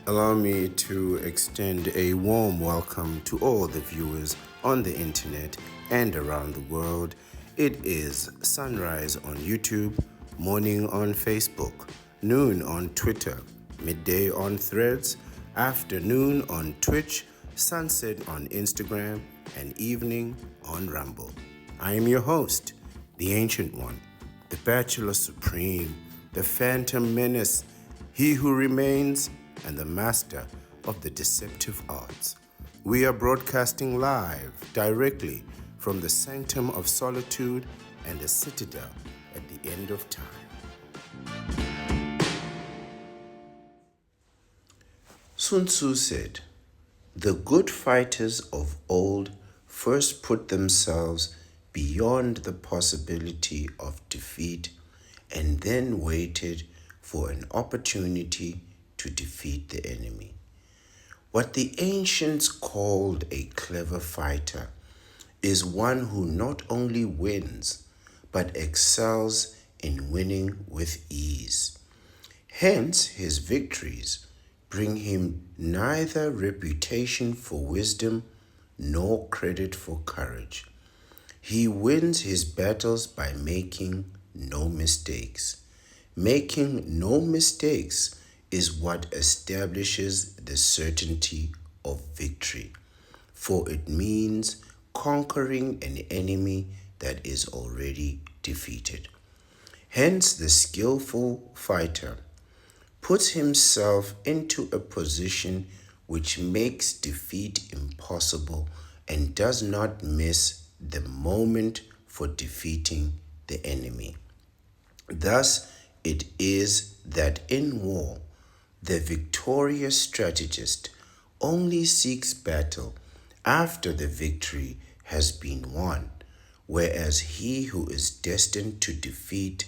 Allow me to extend a warm welcome to all the viewers on the internet and around the world. It is sunrise on YouTube, morning on Facebook, noon on Twitter, midday on Threads, afternoon on Twitch, sunset on Instagram, and evening on Rumble. I am your host, the Ancient One, the Bachelor Supreme, the Phantom Menace, he who remains, and the master of the deceptive arts. We are broadcasting live directly from the sanctum of solitude and the citadel at the end of time. Sun Tzu said, "The good fighters of old first put themselves beyond the possibility of defeat and then waited for an opportunity to defeat the enemy." What the ancients called a clever fighter is one who not only wins, but excels in winning with ease. Hence, his victories bring him neither reputation for wisdom nor credit for courage. He wins his battles by making no mistakes. Making no mistakes is what establishes the certainty of victory, for it means conquering an enemy that is already defeated. Hence, the skillful fighter puts himself into a position which makes defeat impossible and does not miss the moment for defeating the enemy. Thus, it is that in war, the victorious strategist only seeks battle after the victory has been won, whereas he who is destined to defeat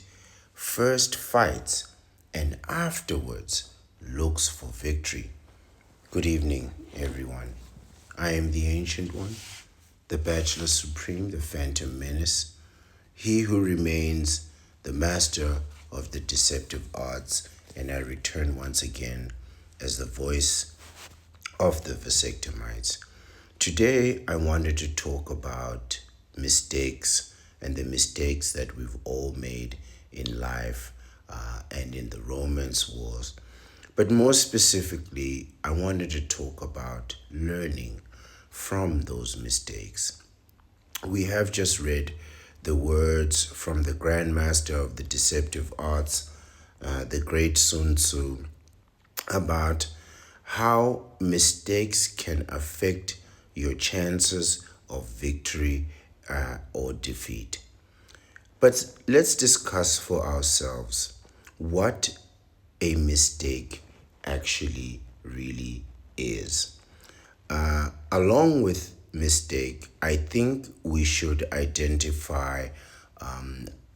first fights and afterwards looks for victory. Good evening, everyone. I am the Ancient One, the Bachelor Supreme, the Phantom Menace, he who remains the master of the deceptive arts, and I return once again as the voice of the vasectomites. Today, I wanted to talk about mistakes and the mistakes that we've all made in life and in the romance wars. But more specifically, I wanted to talk about learning from those mistakes. We have just read the words from the Grand Master of the Deceptive Arts, the great Sun Tzu, about how mistakes can affect your chances of victory or defeat. But let's discuss for ourselves what a mistake actually really is. Along with mistake, I think we should identify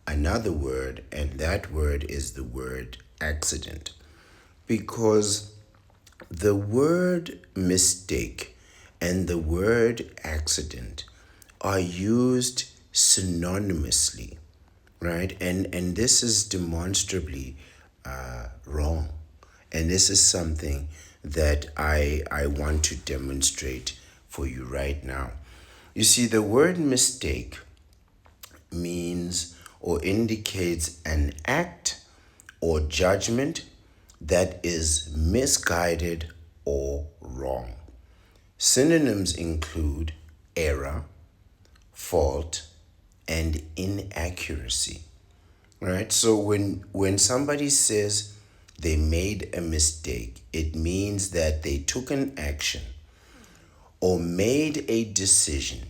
another word, and that word is the word accident. Because the word mistake and the word accident are used synonymously, right? And this is demonstrably wrong. And this is something that I want to demonstrate for you right now. You see, the word mistake means or indicates an act or judgment that is misguided or wrong. Synonyms include error, fault, and inaccuracy. Right? So when somebody says they made a mistake, it means that they took an action or made a decision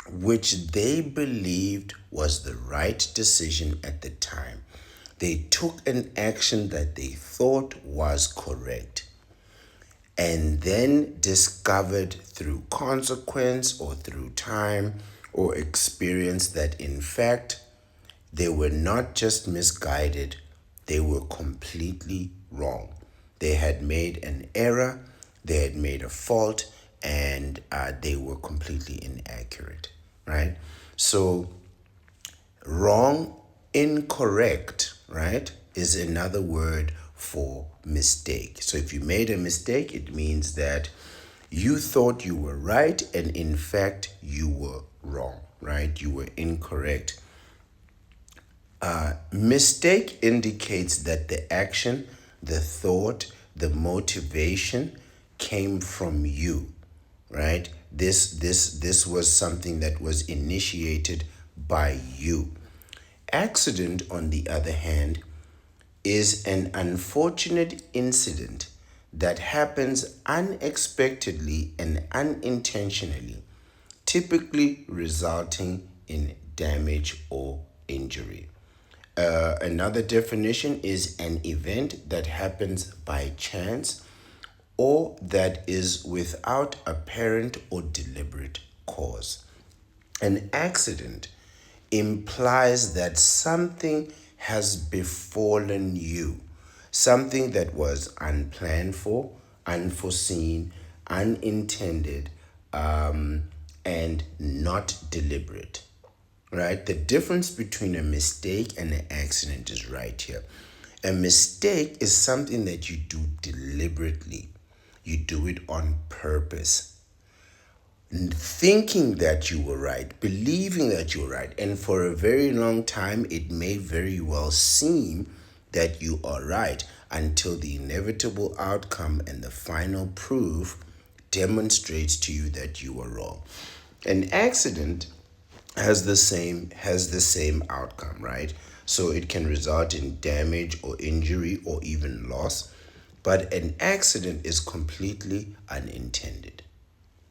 which they believed was the right decision at the time. They took an action that they thought was correct and then discovered through consequence or through time or experience that in fact they were not just misguided, they were completely wrong. They had made an error, they had made a fault, and they were completely inaccurate, right? So wrong, incorrect, right, is another word for mistake. So if you made a mistake, it means that you thought you were right and in fact you were wrong, right? You were incorrect. Mistake indicates that the action, the thought, the motivation came from you, right? This was something that was initiated by you. Accident, on the other hand, is an unfortunate incident that happens unexpectedly and unintentionally, typically resulting in damage or injury. Another definition is an event that happens by chance or that is without apparent or deliberate cause. An accident implies that something has befallen you, something that was unplanned for, unforeseen, unintended, and not deliberate. Right? The difference between a mistake and an accident is right here. A mistake is something that you do deliberately, you do it on purpose, thinking that you were right, believing that you were right, and for a very long time it may very well seem that you are right until the inevitable outcome and the final proof demonstrates to you that you are wrong. An accident has the same outcome, right? So it can result in damage or injury or even loss, but an accident is completely unintended,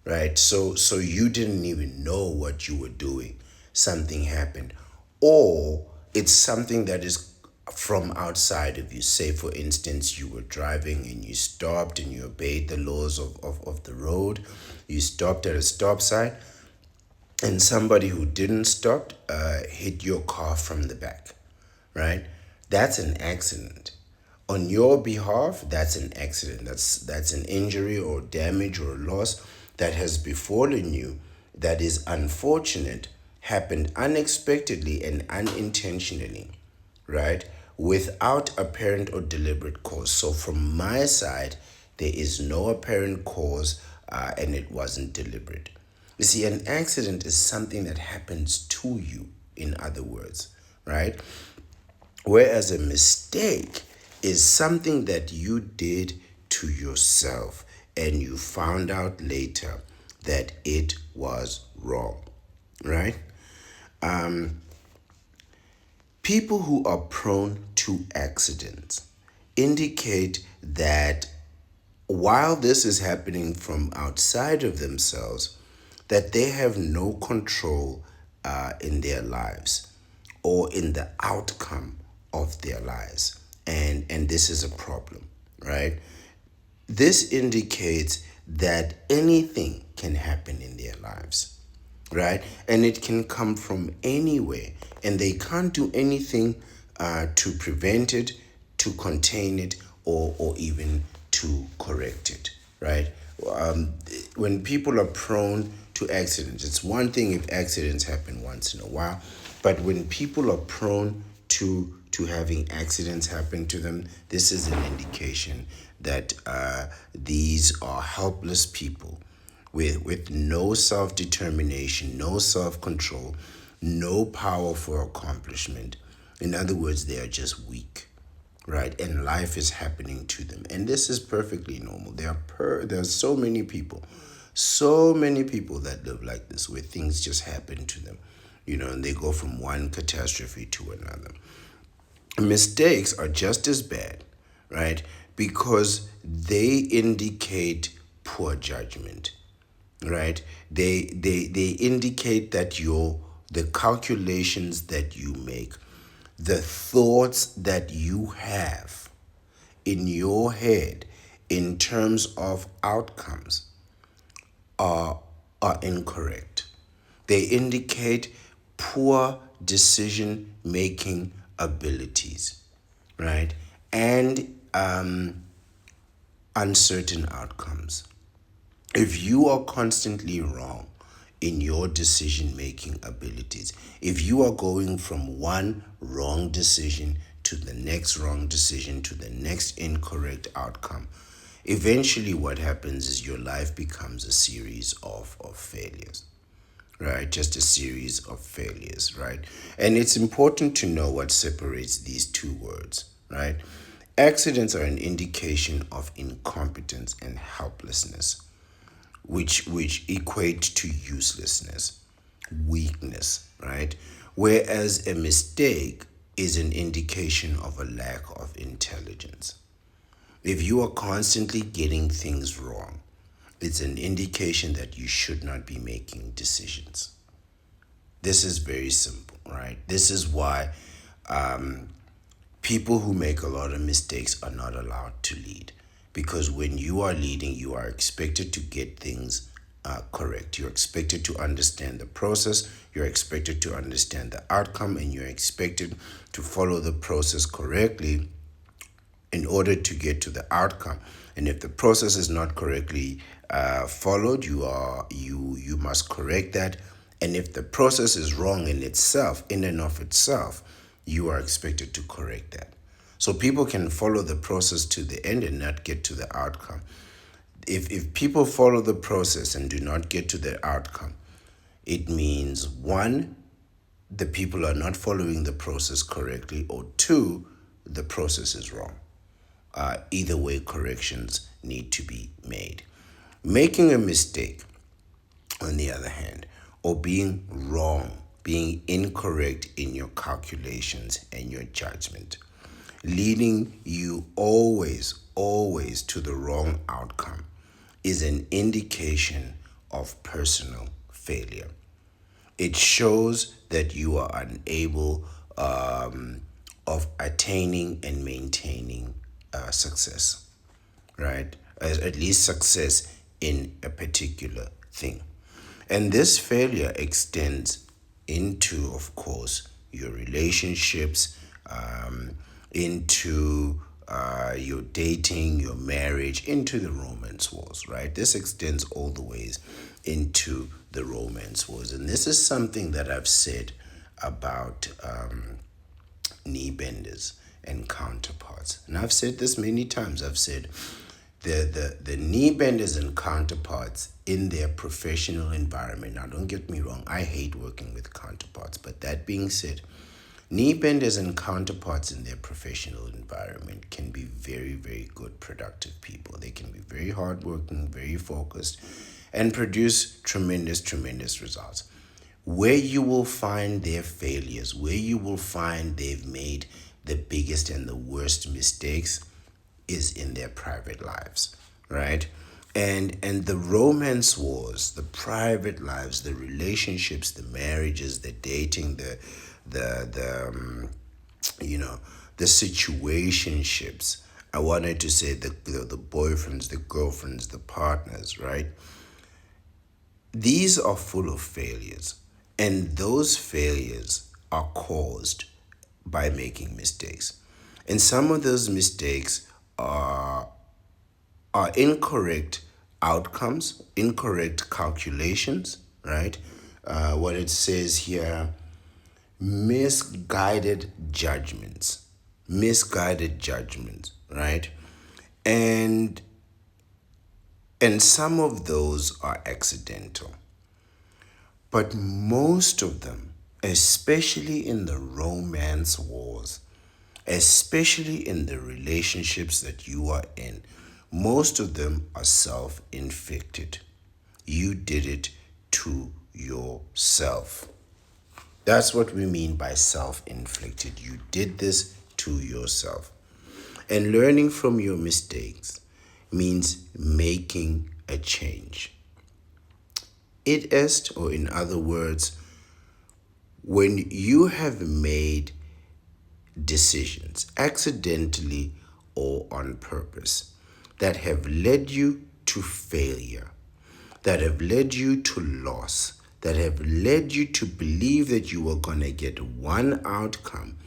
right? So you didn't even know what you were doing. Something happened, or it's something that is from outside of you. Say, for instance, you were driving and you stopped and you obeyed the laws of the road. You stopped at a stop sign and somebody who didn't stop hit your car from the back, right? That's an accident. On your behalf, that's an accident. That's an injury or damage or loss that has befallen you that is unfortunate, happened unexpectedly and unintentionally, right? Without apparent or deliberate cause. So from my side, there is no apparent cause and it wasn't deliberate. You see, an accident is something that happens to you, in other words, right? Whereas a mistake is something that you did to yourself and you found out later that it was wrong, right? People who are prone to accidents indicate that while this is happening from outside of themselves, that they have no control in their lives or in the outcome of their lives. And this is a problem, right? This indicates that anything can happen in their lives, right? And it can come from anywhere, and they can't do anything to prevent it, to contain it, or even to correct it, right? When people are prone to accidents, it's one thing if accidents happen once in a while, but when people are prone to having accidents happen to them, this is an indication that these are helpless people with no self-determination, no self-control, no power for accomplishment. In other words, they are just weak, right? And life is happening to them. And this is perfectly normal. There are so many people that live like this, where things just happen to them, and they go from one catastrophe to another. Mistakes are just as bad, right? Because they indicate poor judgment, right? They indicate that the calculations that you make, the thoughts that you have in your head in terms of outcomes are incorrect. They indicate poor decision making abilities, right? And uncertain outcomes. If you are constantly wrong in your decision making abilities, if you are going from one wrong decision to the next wrong decision, to the next incorrect outcome, eventually what happens is your life becomes a series of failures, right? Just a series of failures, right? And it's important to know what separates these two words, right? Accidents are an indication of incompetence and helplessness, which equate to uselessness, weakness, right? Whereas a mistake is an indication of a lack of intelligence. If you are constantly getting things wrong, it's an indication that you should not be making decisions. This is very simple, right? This is why people who make a lot of mistakes are not allowed to lead. Because when you are leading, you are expected to get things correct. You're expected to understand the process, you're expected to understand the outcome, and you're expected to follow the process correctly in order to get to the outcome. And if the process is not correctly followed, you must correct that. And if the process is wrong in itself, in and of itself, you are expected to correct that. So people can follow the process to the end and not get to the outcome. If people follow the process and do not get to the outcome, it means one, the people are not following the process correctly, or two, the process is wrong. Either way, corrections need to be made. Making a mistake, on the other hand, or being wrong, being incorrect in your calculations and your judgment, leading you always to the wrong outcome, is an indication of personal failure. It shows that you are unable of attaining and maintaining success, right? At least success in a particular thing. And this failure extends into, of course, your relationships, into your dating, your marriage, into the romance wars, right? This extends all the ways into the romance wars. And this is something that I've said about knee benders and counterparts. And I've said this many times. I've said the knee benders and counterparts in their professional environment. Now, don't get me wrong, I hate working with counterparts. But that being said, knee benders and counterparts in their professional environment can be very, very good, productive people. They can be very hardworking, very focused, and produce tremendous results. Where you will find their failures, where you will find they've made the biggest and the worst mistakes, is in their private lives, right? And the romance wars, the private lives, the relationships, the marriages, the dating, the situationships. I wanted to say the boyfriends, the girlfriends, the partners, right? These are full of failures, and those failures are caused by making mistakes. And some of those mistakes are incorrect outcomes, incorrect calculations, right? What it says here, misguided judgments, right? And some of those are accidental. But most of them, especially in the romance wars, especially in the relationships that you are in, most of them are self-inflicted. You did it to yourself. That's what we mean by self-inflicted. You did this to yourself. And learning from your mistakes means making a change. It est, or in other words, when you have made decisions, accidentally or on purpose, that have led you to failure, that have led you to loss, that have led you to believe that you were going to get one outcome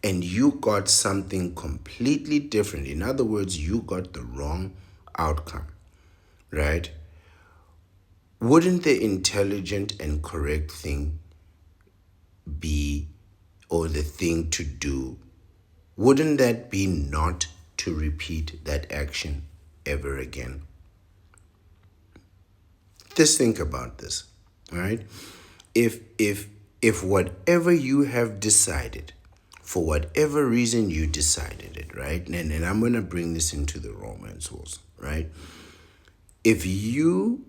and you got something completely different. In other words, you got the wrong outcome, right? Wouldn't the intelligent and correct thing be, or the thing to do, wouldn't that be not to repeat that action ever again? Just think about this, all right? If whatever you have decided, for whatever reason you decided it, right? And I'm gonna bring this into the romance wars, right? If you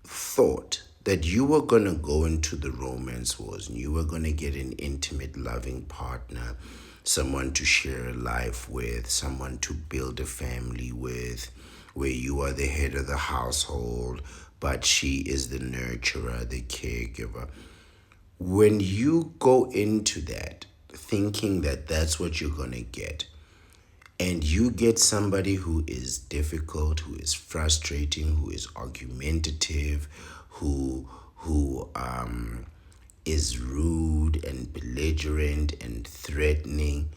thought that you were gonna go into the romance wars and you were gonna get an intimate, loving partner, someone to share a life with, someone to build a family with, where you are the head of the household, but she is the nurturer, the caregiver. When you go into that thinking that that's what you're going to get, and you get somebody who is difficult, who is frustrating, who is argumentative, who is rude and belligerent and threatening,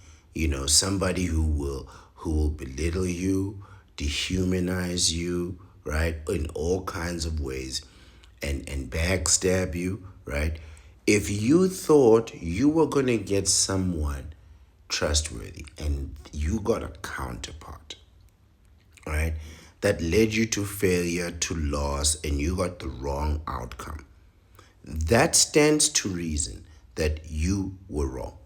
somebody who will belittle you, dehumanize you, right, in all kinds of ways, and backstab you, right? If you thought you were going to get someone trustworthy and you got a counterpart, right, that led you to failure, to loss, and you got the wrong outcome, that stands to reason that you were wrong.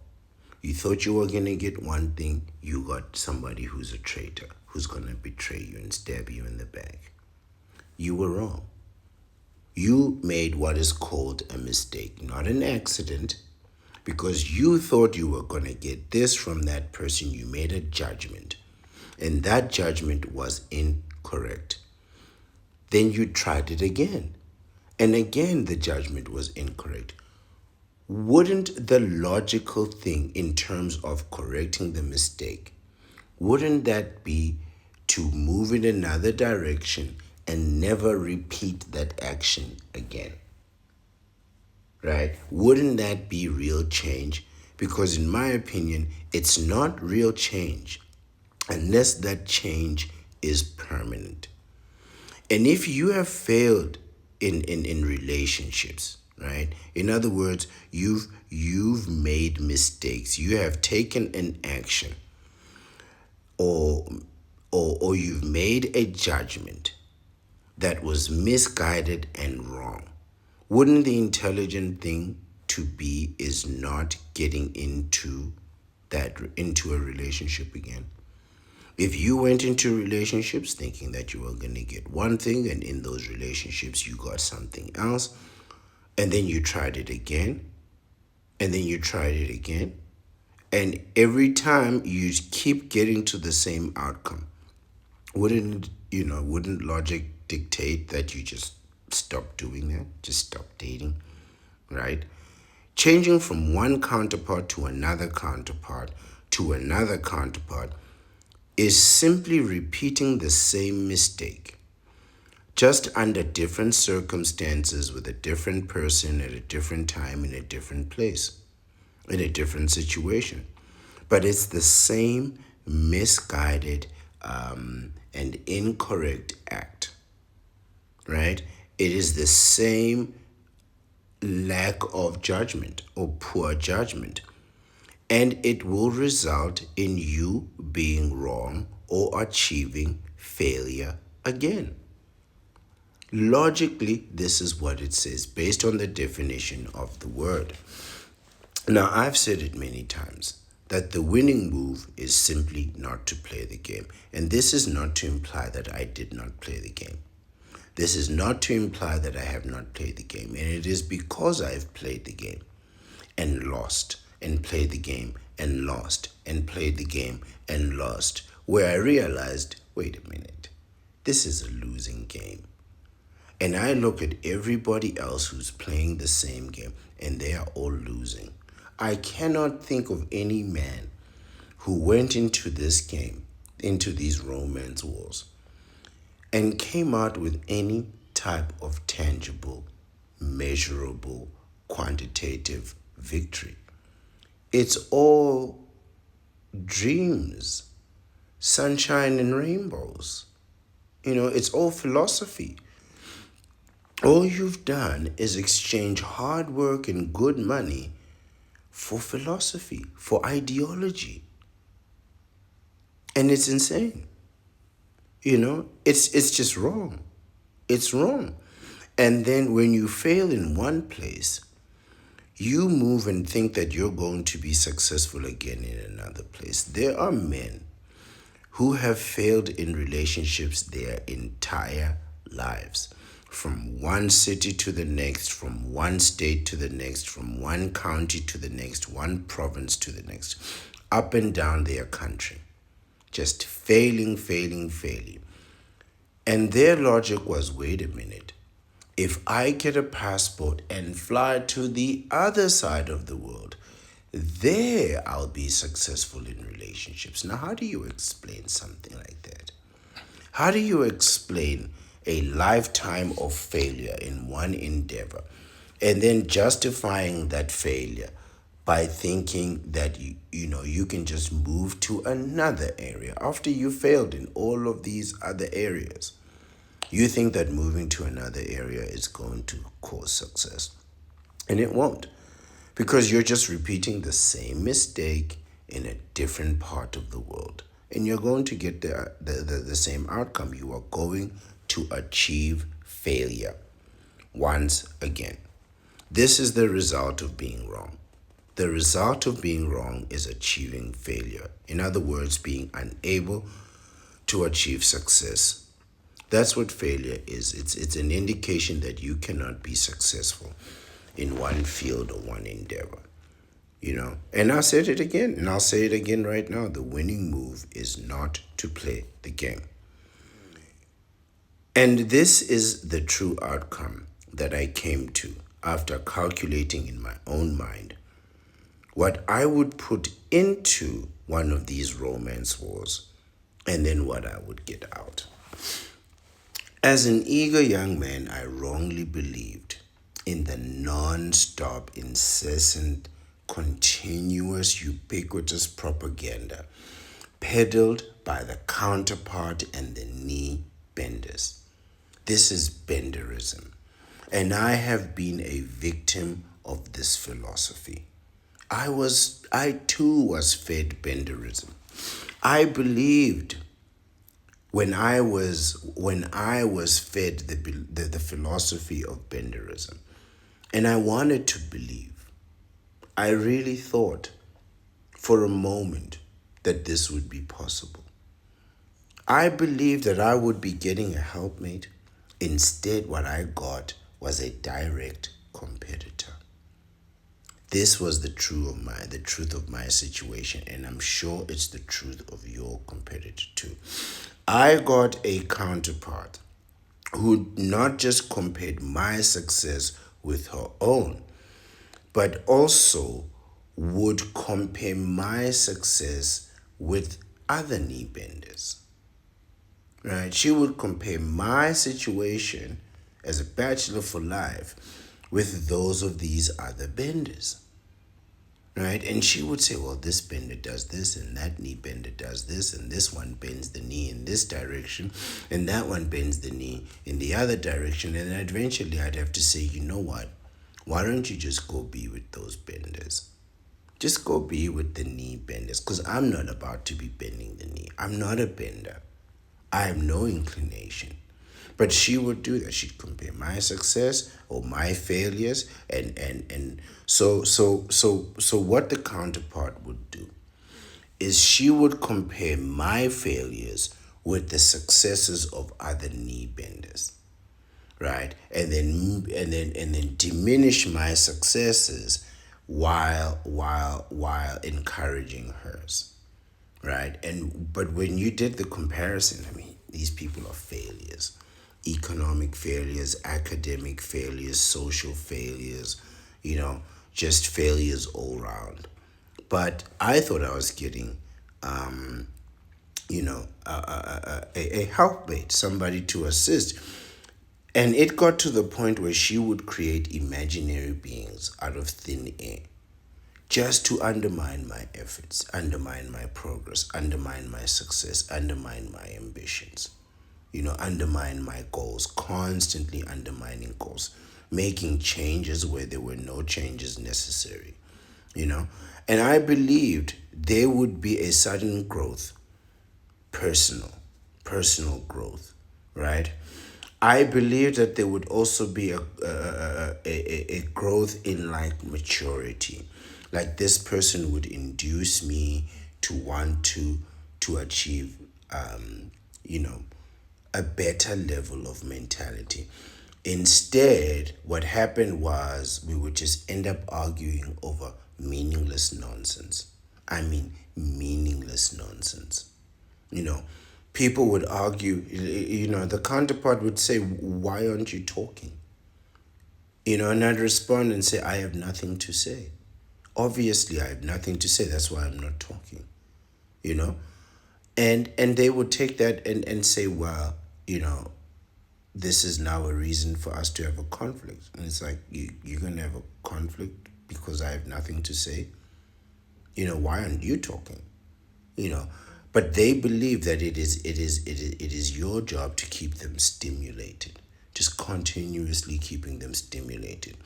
You thought you were going to get one thing, you got somebody who's a traitor, who's going to betray you and stab you in the back. You were wrong. You made what is called a mistake, not an accident, because you thought you were going to get this from that person. You made a judgment, and that judgment was incorrect. Then you tried it again, and again the judgment was incorrect. Wouldn't the logical thing in terms of correcting the mistake, wouldn't that be to move in another direction and never repeat that action again? Right? Wouldn't that be real change? Because in my opinion, it's not real change unless that change is permanent. And if you have failed in relationships, right? In other words, you've made mistakes. You have taken an action, or you've made a judgment that was misguided and wrong. Wouldn't the intelligent thing to be is not getting into a relationship again? If you went into relationships thinking that you were going to get one thing, and in those relationships you got something else, and then you tried it again, and then you tried it again, and every time you keep getting to the same outcome, wouldn't logic dictate that you just stop doing that, just stop dating, right? Changing from one counterpart to another counterpart to another counterpart is simply repeating the same mistake, just under different circumstances, with a different person at a different time, in a different place, in a different situation. But it's the same misguided and incorrect act, right? It is the same lack of judgment or poor judgment. And it will result in you being wrong or achieving failure again. Logically, this is what it says based on the definition of the word. Now, I've said it many times that the winning move is simply not to play the game. And this is not to imply that I did not play the game. This is not to imply that I have not played the game. And it is because I've played the game and lost, and played the game and lost, and played the game and lost, where I realized, wait a minute, this is a losing game. And I look at everybody else who's playing the same game, and they are all losing. I cannot think of any man who went into this game, into these romance wars, and came out with any type of tangible, measurable, quantitative victory. It's all dreams, sunshine and rainbows. It's all philosophy. All you've done is exchange hard work and good money for philosophy, for ideology. And it's insane. It's just wrong. It's wrong. And then when you fail in one place, you move and think that you're going to be successful again in another place. There are men who have failed in relationships their entire lives, from one city to the next, from one state to the next, from one county to the next, one province to the next, up and down their country, just failing, failing, failing. And their logic was, wait a minute, if I get a passport and fly to the other side of the world, there I'll be successful in relationships. Now, how do you explain something like that? How do you explain a lifetime of failure in one endeavor and then justifying that failure by thinking that you can just move to another area after you failed in all of these other areas? You think that moving to another area is going to cause success, and it won't, because you're just repeating the same mistake in a different part of the world, and you're going to get the same outcome. You are going to achieve failure once again. This is the result of being wrong. The result of being wrong is achieving failure. In other words, being unable to achieve success. That's what failure is. It's an indication that you cannot be successful in one field or one endeavor. And I said it again, and I'll say it again right now. The winning move is not to play the game. And this is the true outcome that I came to after calculating in my own mind what I would put into one of these romance wars and then what I would get out. As an eager young man, I wrongly believed in the non-stop, incessant, continuous, ubiquitous propaganda peddled by the counterpart and the knee benders. This is benderism, and I have been a victim of this philosophy. I too was fed benderism. I believed when I was fed the philosophy of benderism, and I wanted to believe. I really thought for a moment that this would be possible. I believed that I would be getting a helpmate. Instead, what I got was a direct competitor. This was the truth of my situation, and I'm sure it's the truth of your competitor too. I got a counterpart who not just compared my success with her own, but also would compare my success with other knee benders. Right? She would compare my situation as a bachelor for life with those of these other benders. Right? And she would say, well, this bender does this, and that knee bender does this, and this one bends the knee in this direction, and that one bends the knee in the other direction. And then eventually I'd have to say, you know what? Why don't you just go be with those benders? Just go be with the knee benders, because I'm not about to be bending the knee. I'm not a bender. I have no inclination. But she would do that. She'd compare my success or my failures, and so what the counterpart would do is she would compare my failures with the successes of other knee benders, right? And then diminish my successes while encouraging hers, right? But when you did the comparison, I mean, these people are failures. Economic failures, academic failures, social failures, just failures all around. But I thought I was getting, a helpmate, somebody to assist. And it got to the point where she would create imaginary beings out of thin air just to undermine my efforts, undermine my progress, undermine my success, undermine my ambitions. Undermine my goals, constantly undermining goals, making changes where there were no changes necessary. And I believed there would be a sudden growth personal, personal growth, right? I believe that there would also be a growth in like maturity. Like this person would induce me to want to achieve, you know, a better level of mentality. Instead, what happened was we would just end up arguing over meaningless nonsense. I mean, meaningless nonsense. You know, people would argue, the counterpart would say, "Why aren't you talking?" And I'd respond and say, "I have nothing to say." Obviously, I have nothing to say. That's why I'm not talking, you know? And they would take that and say, "Well, this is now a reason for us to have a conflict." And it's like, you're going to have a conflict because I have nothing to say? Why aren't you talking? you know but they believe that it is your job to keep them stimulated, just continuously keeping them stimulated.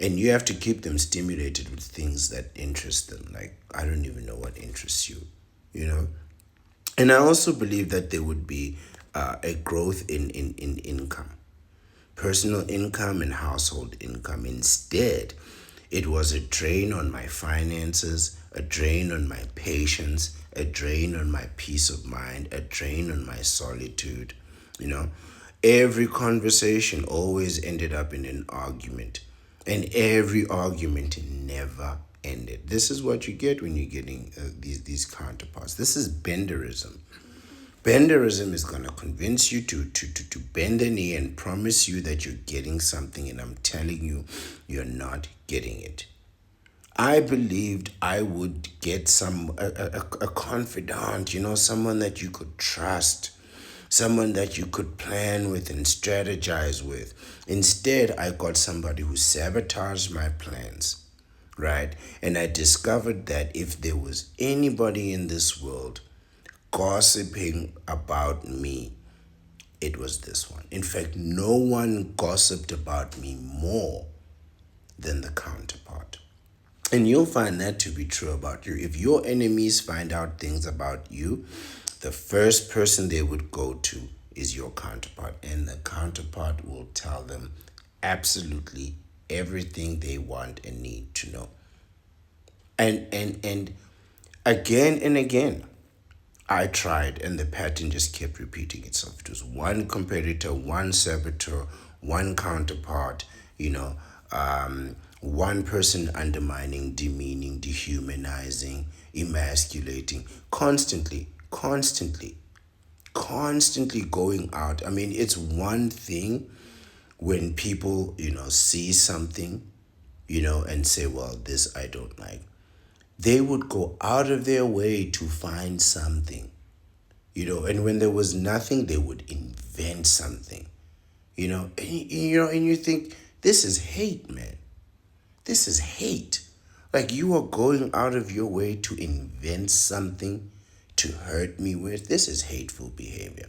And you have to keep them stimulated with things that interest them. Like, I don't even know what interests you you know and I also believe that there would be a growth in income, personal income and household income. Instead, it was a drain on my finances, a drain on my patience, a drain on my peace of mind, a drain on my solitude. You know, every conversation always ended up in an argument, and every argument never ended. This is what you get when you're getting these counterparts. This is benderism. Benderism is going to convince you to bend the knee and promise you that you're getting something, and I'm telling you, you're not getting it. I believed I would get a confidant, someone that you could trust, someone that you could plan with and strategize with. Instead, I got somebody who sabotaged my plans, right? And I discovered that if there was anybody in this world gossiping about me, it was this one. In fact, no one gossiped about me more than the counterpart. And you'll find that to be true about you. If your enemies find out things about you, the first person they would go to is your counterpart. And the counterpart will tell them absolutely everything they want and need to know. And again and again, I tried, and the pattern just kept repeating itself. It was one competitor, one saboteur, one counterpart, one person undermining, demeaning, dehumanizing, emasculating, constantly going out. I mean, it's one thing when people, see something, and say, "Well, this I don't like." They would go out of their way to find something, and when there was nothing, they would invent something, and you think, this is hate, man. This is hate. Like, you are going out of your way to invent something to hurt me with. This is hateful behavior.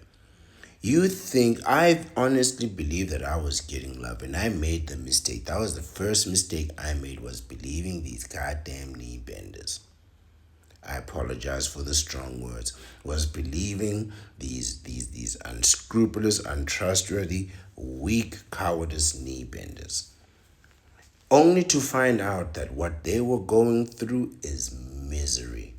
You think, I honestly believe that I was getting love, and I made the mistake. That was the first mistake I made, was believing these goddamn knee benders. I apologize for the strong words. Was believing these unscrupulous, untrustworthy, weak, cowardice knee benders. Only to find out that what they were going through is misery.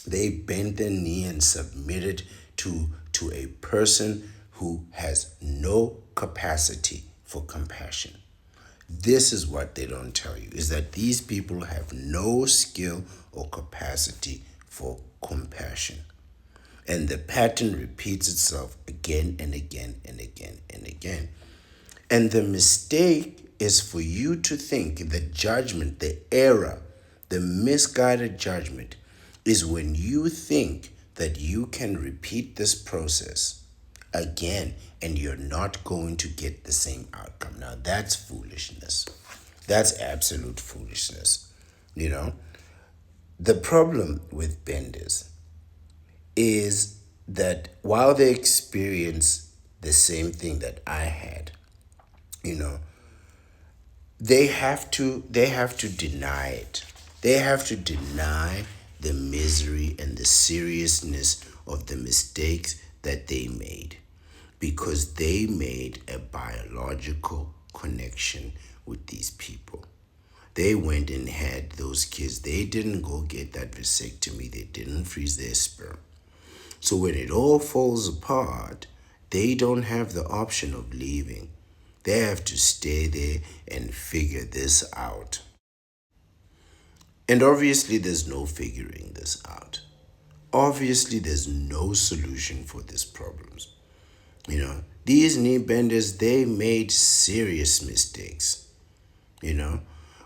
They bent their knee and submitted to a person who has no capacity for compassion. This is what they don't tell you, is that these people have no skill or capacity for compassion. And the pattern repeats itself again and again and again and again. And the mistake is for you to think the judgment, the error, the misguided judgment is when you think that you can repeat this process again and you're not going to get the same outcome. Now, that's foolishness. That's absolute foolishness. The problem with benders is that while they experience the same thing that I had, you know, they have to deny it. They have to deny the misery and the seriousness of the mistakes that they made, because they made a biological connection with these people. They went and had those kids. They didn't go get that vasectomy. They didn't freeze their sperm. So when it all falls apart, they don't have the option of leaving. They have to stay there and figure this out. And obviously, there's no figuring this out. Obviously, there's no solution for these problems. These knee benders, they made serious mistakes. you know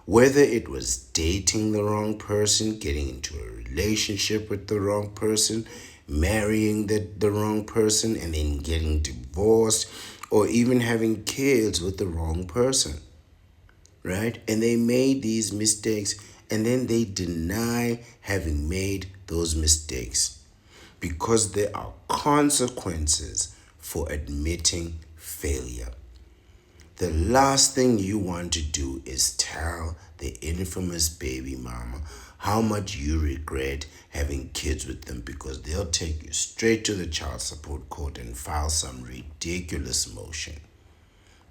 Whether it was dating the wrong person, getting into a relationship with the wrong person, marrying the wrong person, and then getting divorced, or even having kids with the wrong person, right? And they made these mistakes, and then they deny having made those mistakes, because there are consequences for admitting failure. The last thing you want to do is tell the infamous baby mama how much you regret having kids with them, because they'll take you straight to the child support court and file some ridiculous motion.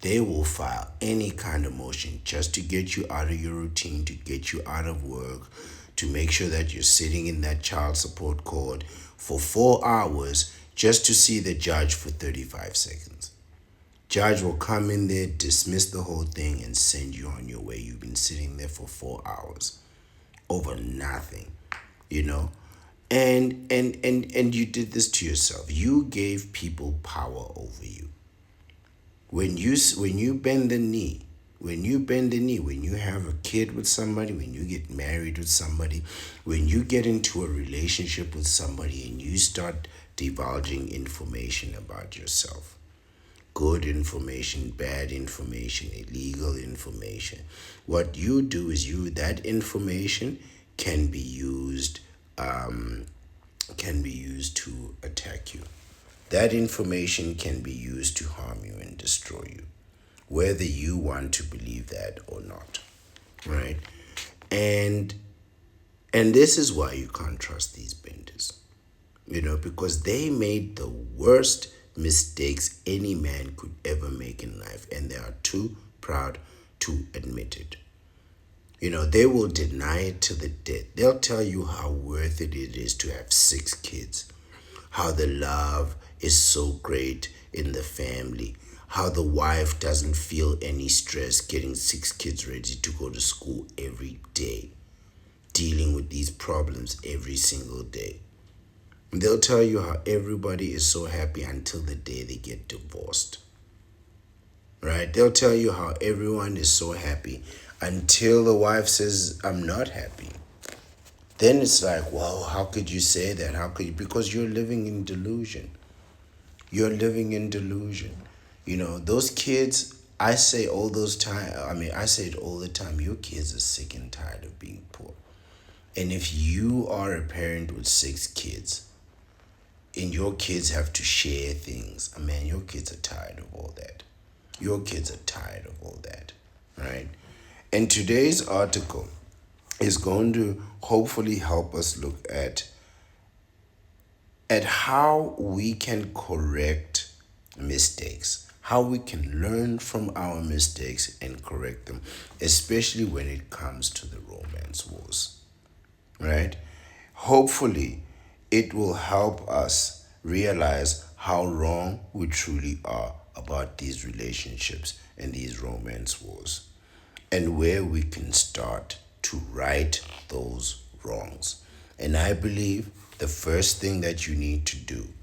They will file any kind of motion just to get you out of your routine, to get you out of work, to make sure that you're sitting in that child support court for 4 hours just to see the judge for 35 seconds. Judge will come in there, dismiss the whole thing, and send you on your way. You've been sitting there for 4 hours over nothing, you know? And you did this to yourself. You gave people power over you. When you bend the knee, when you have a kid with somebody, when you get married with somebody, when you get into a relationship with somebody and you start divulging information about yourself, good information, bad information, illegal information, what you do is that information can be used to attack you. That information can be used to harm you and destroy you, whether you want to believe that or not, right? And this is why you can't trust these benders, because they made the worst mistakes any man could ever make in life, and they are too proud to admit it. They will deny it to the death. They'll tell you how worth it is to have 6 kids, how the love is so great in the family, how the wife doesn't feel any stress getting 6 kids ready to go to school every day, dealing with these problems every single day. They'll tell you how everybody is so happy until the day they get divorced, right? They'll tell you how everyone is so happy until the wife says, "I'm not happy." Then it's like, well, how could you say that? How could you? Because you're living in delusion. You're living in delusion. Those kids, I say it all the time, your kids are sick and tired of being poor. And if you are a parent with 6 kids, and your kids have to share things, your kids are tired of all that. Your kids are tired of all that, right? And today's article is going to hopefully help us look at how we can correct mistakes, how we can learn from our mistakes and correct them, especially when it comes to the romance wars, right? Hopefully, it will help us realize how wrong we truly are about these relationships and these romance wars, and where we can start to right those wrongs. And I believe the first thing that you need to do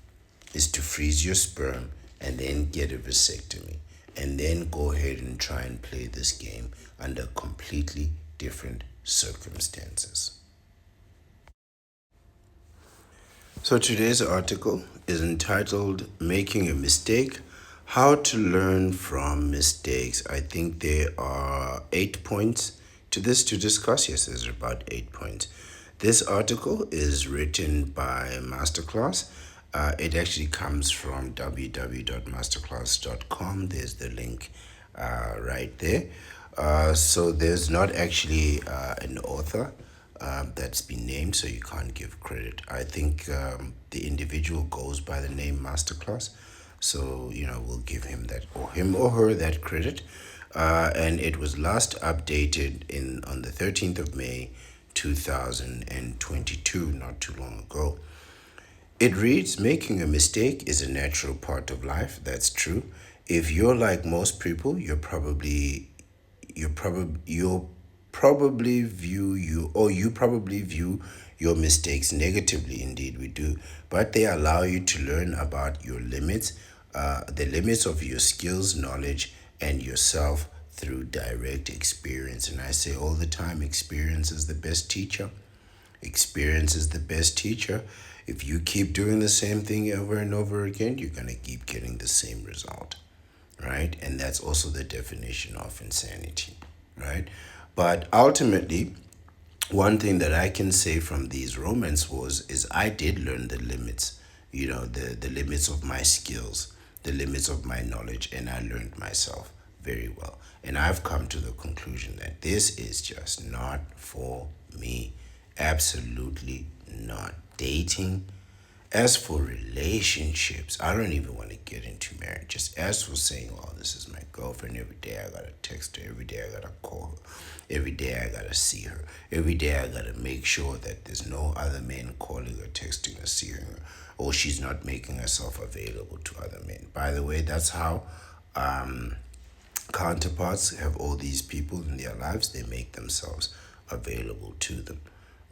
is to freeze your sperm and then get a vasectomy, and then go ahead and try and play this game under completely different circumstances. So today's article is entitled "Making a Mistake: How to Learn from Mistakes." I think there are 8 points to this to discuss. Yes, there's about 8 points. This article is written by Masterclass. It actually comes from www.masterclass.com. There's the link right there. So there's not actually an author that's been named, so you can't give credit. I think the individual goes by the name Masterclass, so we'll give him that, or him or her, that credit. And it was last updated in on the 13th of May, 2022, not too long ago. It reads, making a mistake is a natural part of life. That's true. If you're like most people, you probably view your mistakes negatively. Indeed, we do. But they allow you to learn about your limits, the limits of your skills, knowledge, and yourself through direct experience. And I say all the time, experience is the best teacher. Experience is the best teacher. If you keep doing the same thing over and over again, you're going to keep getting the same result, right? And that's also the definition of insanity, right? But ultimately, one thing that I can say from these romance wars is I did learn the limits, the limits of my skills, the limits of my knowledge, and I learned myself very well. And I've come to the conclusion that this is just not for me. Absolutely not. Dating. As for relationships, I don't even want to get into marriage. Just as for saying, oh, this is my girlfriend, every day I gotta text her, every day I gotta call her, every day I gotta see her, every day I gotta make sure that there's no other men calling or texting or seeing her, or she's not making herself available to other men. By the way, that's how counterparts have all these people in their lives. They make themselves available to them,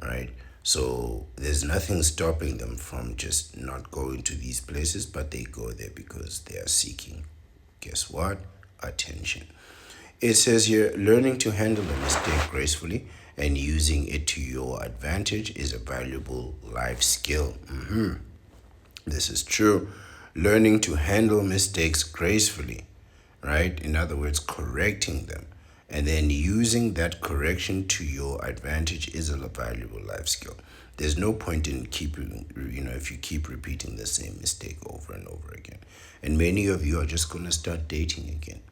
right? So there's nothing stopping them from just not going to these places, but they go there because they are seeking, guess what? Attention. It says here, learning to handle a mistake gracefully and using it to your advantage is a valuable life skill. This is true. Learning to handle mistakes gracefully, right? In other words, correcting them. And then using that correction to your advantage is a valuable life skill. There's no point in keeping, if you keep repeating the same mistake over and over again. And many of you are just going to start dating again,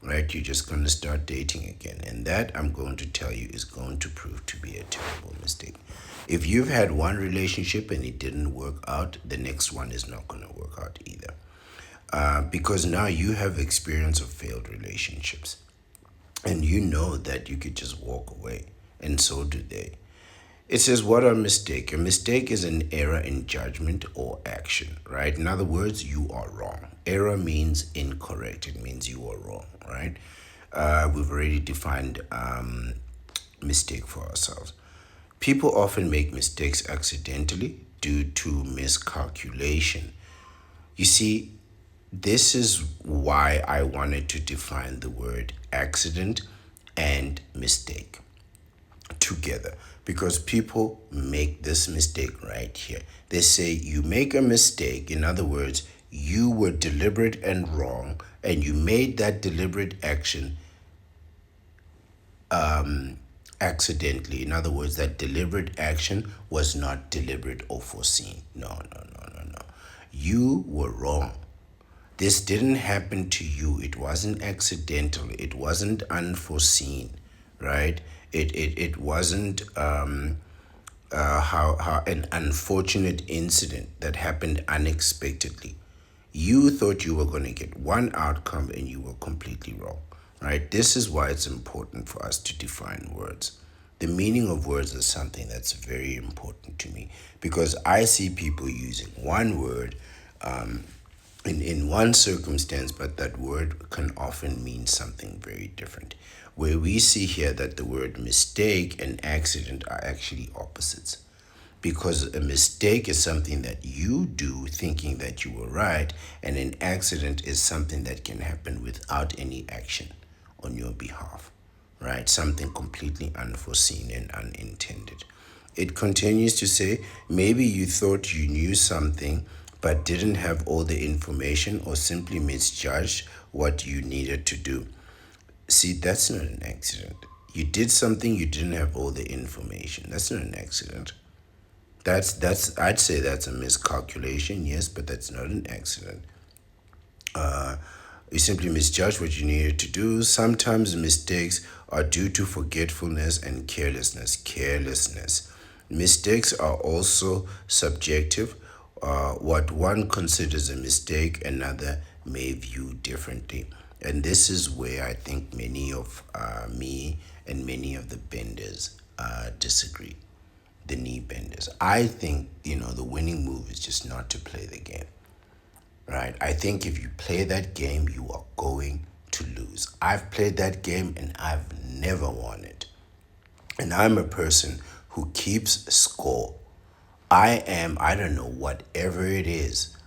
right? You're just going to start dating again. And that, I'm going to tell you, is going to prove to be a terrible mistake. If you've had one relationship and it didn't work out, the next one is not going to work out either. Because now you have experience of failed relationships. And you know that you could just walk away. And so do they. It says, what are mistakes? A mistake is an error in judgment or action, right? In other words, you are wrong. Error means incorrect. It means you are wrong, right? We've already defined mistake for ourselves. People often make mistakes accidentally due to miscalculation. You see, this is why I wanted to define the word accident and mistake together, because people make this mistake right here. They say you make a mistake. In other words, you were deliberate and wrong, and you made that deliberate action accidentally. In other words, that deliberate action was not deliberate or foreseen. No, no, no, no, no. You were wrong. This didn't happen to you. It wasn't accidental. It wasn't unforeseen, right? It wasn't how an unfortunate incident that happened unexpectedly. You thought you were going to get one outcome and you were completely wrong, right? This is why it's important for us to define words. The meaning of words is something that's very important to me, because I see people using one word in one circumstance, but that word can often mean something very different. Where we see here that the word mistake and accident are actually opposites. Because a mistake is something that you do thinking that you were right, and an accident is something that can happen without any action on your behalf, right? Something completely unforeseen and unintended. It continues to say, maybe you thought you knew something but didn't have all the information, or simply misjudged what you needed to do. See, that's not an accident. You did something, you didn't have all the information. That's not an accident. I'd say that's a miscalculation, yes, but that's not an accident. You simply misjudged what you needed to do. Sometimes mistakes are due to forgetfulness and carelessness. Carelessness. Mistakes are also subjective. What one considers a mistake, another may view differently. And this is where I think many of me and many of the benders disagree. The knee benders. I think, the winning move is just not to play the game, right? I think if you play that game, you are going to lose. I've played that game and I've never won it. And I'm a person who keeps score. I don't know, whatever it is,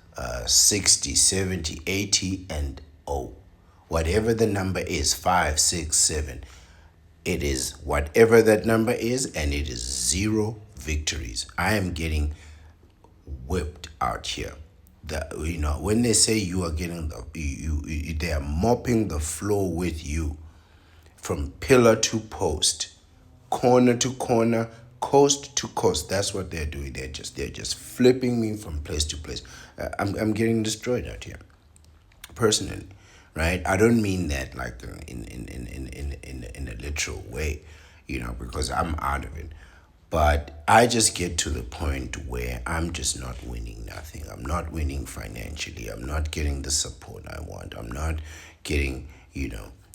60, 70, 80, and oh. Whatever the number is, 5, 6, 7, it is whatever that number is, and it is zero victories. I am getting whipped out here. When they say you are getting they are mopping the floor with you from pillar to post, corner to corner, coast to coast. That's what they're doing. They're just flipping me from place to place. I'm getting destroyed out here, personally, right? I don't mean that like in a literal way, because I'm out of it. But I just get to the point where I'm just not winning nothing. I'm not winning financially. I'm not getting the support I want. I'm not getting,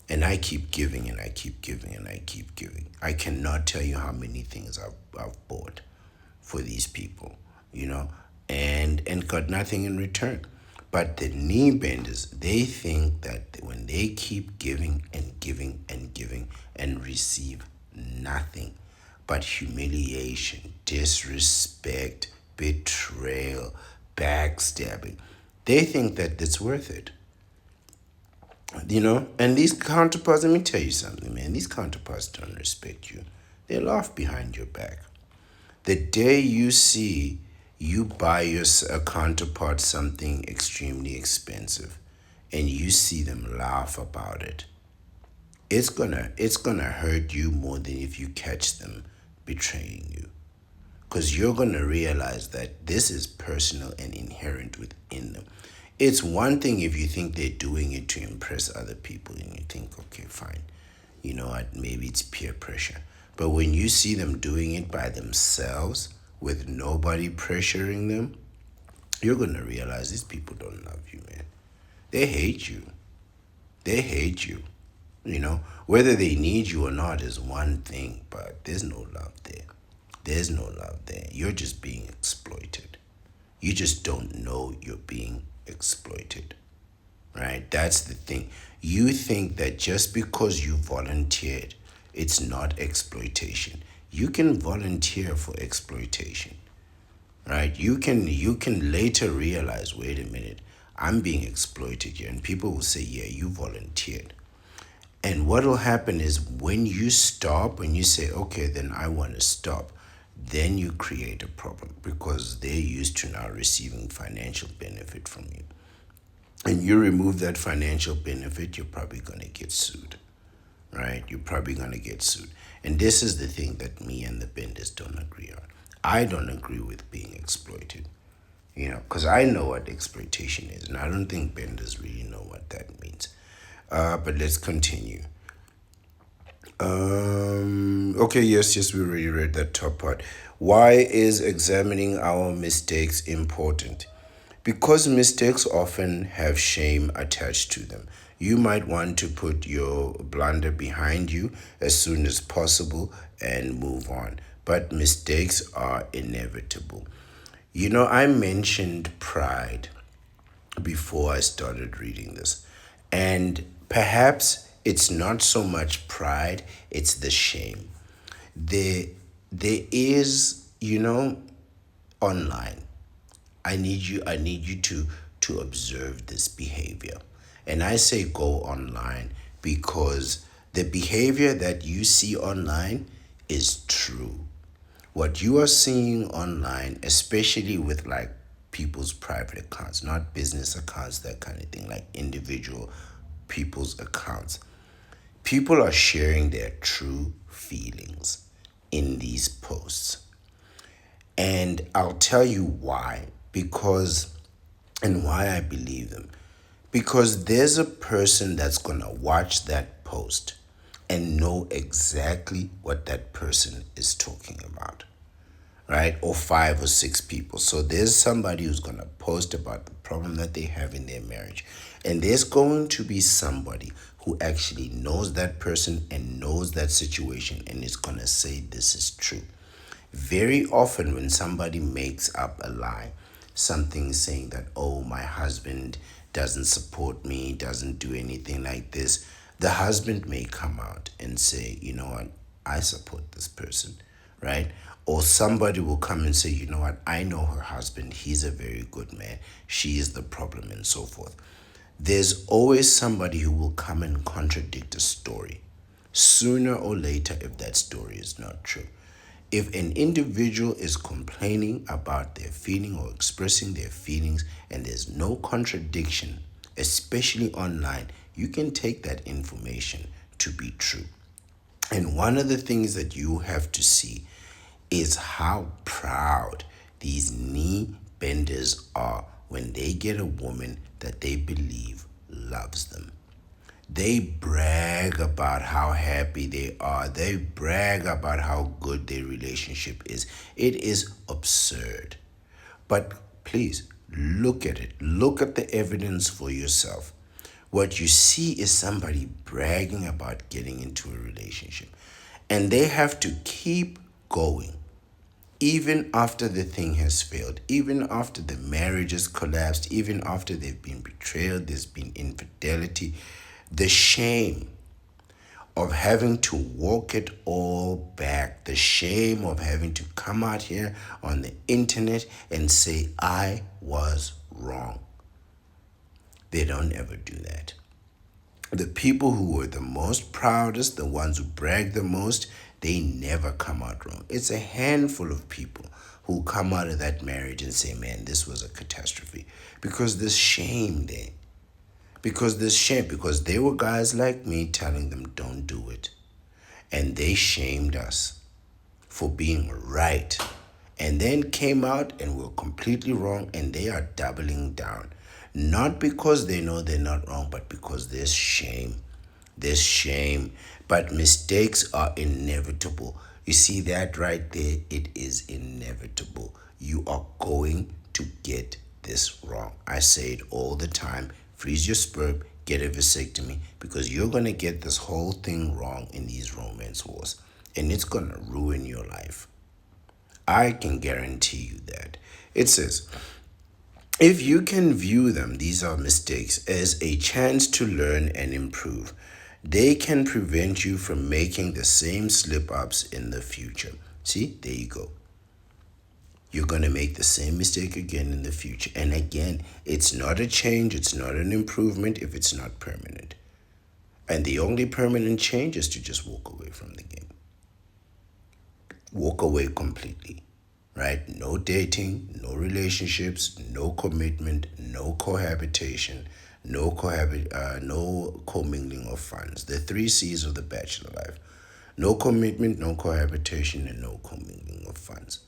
and I keep giving and I keep giving and I keep giving. I cannot tell you how many things I've bought for these people, and got nothing in return. But the knee benders, they think that when they keep giving and giving and giving and receive nothing but humiliation, disrespect, betrayal, backstabbing, they think that it's worth it. And these counterparts, let me tell you something, man. These counterparts don't respect you. They laugh behind your back. The day you see you buy a counterpart something extremely expensive and you see them laugh about it, it's gonna hurt you more than if you catch them betraying you. Because you're gonna realize that this is personal and inherent within them. It's one thing if you think they're doing it to impress other people and you think, okay, fine. You know what, maybe it's peer pressure. But when you see them doing it by themselves with nobody pressuring them, you're gonna realize these people don't love you, man. They hate you. They hate you. Whether they need you or not is one thing, but there's no love there. There's no love there. You're just being exploited. You just don't know you're being exploited, right? That's the thing. You think that just because you volunteered, it's not exploitation. You can volunteer for exploitation, right? You can later realize, wait a minute, I'm being exploited here, and people will say, yeah, you volunteered. And what will happen is when you stop, when you say, okay, then I want to stop, then you create a problem because they're used to now receiving financial benefit from you. And you remove that financial benefit, you're probably going to get sued, right? You're probably going to get sued. And this is the thing that me and the benders don't agree on. I don't agree with being exploited, because I know what exploitation is, and I don't think benders really know what that means. But let's continue. Okay, yes, we already read that top part. Why is examining our mistakes important? Because mistakes often have shame attached to them. You might want to put your blunder behind you as soon as possible and move on. But mistakes are inevitable. I mentioned pride before I started reading this. And perhaps it's not so much pride, it's the shame. There, there is, online. I need you to observe this behavior. And I say go online because the behavior that you see online is true. What you are seeing online, especially with like people's private accounts, not business accounts, that kind of thing, like individual people's accounts, people are sharing their true feelings in these posts. And I'll tell you why, and why I believe them. Because there's a person that's going to watch that post and know exactly what that person is talking about, right? Or 5 or 6 people. So there's somebody who's going to post about the problem that they have in their marriage. And there's going to be somebody who actually knows that person and knows that situation and is going to say this is true. Very often, when somebody makes up a lie, something saying that, oh, my husband doesn't support me, doesn't do anything like this, the husband may come out and say, you know what, I support this person, right? Or somebody will come and say, you know what, I know her husband, he's a very good man, she is the problem, and so forth. There's always somebody who will come and contradict a story, sooner or later, if that story is not true. If an individual is complaining about their feeling or expressing their feelings and there's no contradiction, especially online, you can take that information to be true. And one of the things that you have to see is how proud these knee benders are when they get a woman that they believe loves them. They brag about how happy they are. They brag about how good their relationship is. It is absurd. But please look at it. Look at the evidence for yourself. What you see is somebody bragging about getting into a relationship. And they have to keep going even after the thing has failed, even after the marriage has collapsed, even after they've been betrayed, there's been infidelity, the shame of having to walk it all back, the shame of having to come out here on the internet and say, I was wrong. They don't ever do that. The people who were the most proudest, the ones who brag the most, they never come out wrong. It's a handful of people who come out of that marriage and say, man, this was a catastrophe. Because there's shame there. Because there were guys like me telling them, don't do it. And they shamed us for being right. And then came out and were completely wrong, and they are doubling down. Not because they know they're not wrong, but because there's shame. There's shame. But mistakes are inevitable. You see that right there? It is inevitable. You are going to get this wrong. I say it all the time. Freeze your sperm, get a vasectomy, because you're going to get this whole thing wrong in these romance wars. And it's going to ruin your life. I can guarantee you that. It says, if you can view them, these are mistakes, as a chance to learn and improve, they can prevent you from making the same slip-ups in the future. See, there you go. You're going to make the same mistake again in the future. And again, it's not a change, it's not an improvement if it's not permanent. And the only permanent change is to just walk away from the game. Walk away completely, right? No dating, no relationships, no commitment, no cohabitation, no commingling of funds. The 3 C's of the bachelor life. No commitment, no cohabitation, and no commingling of funds.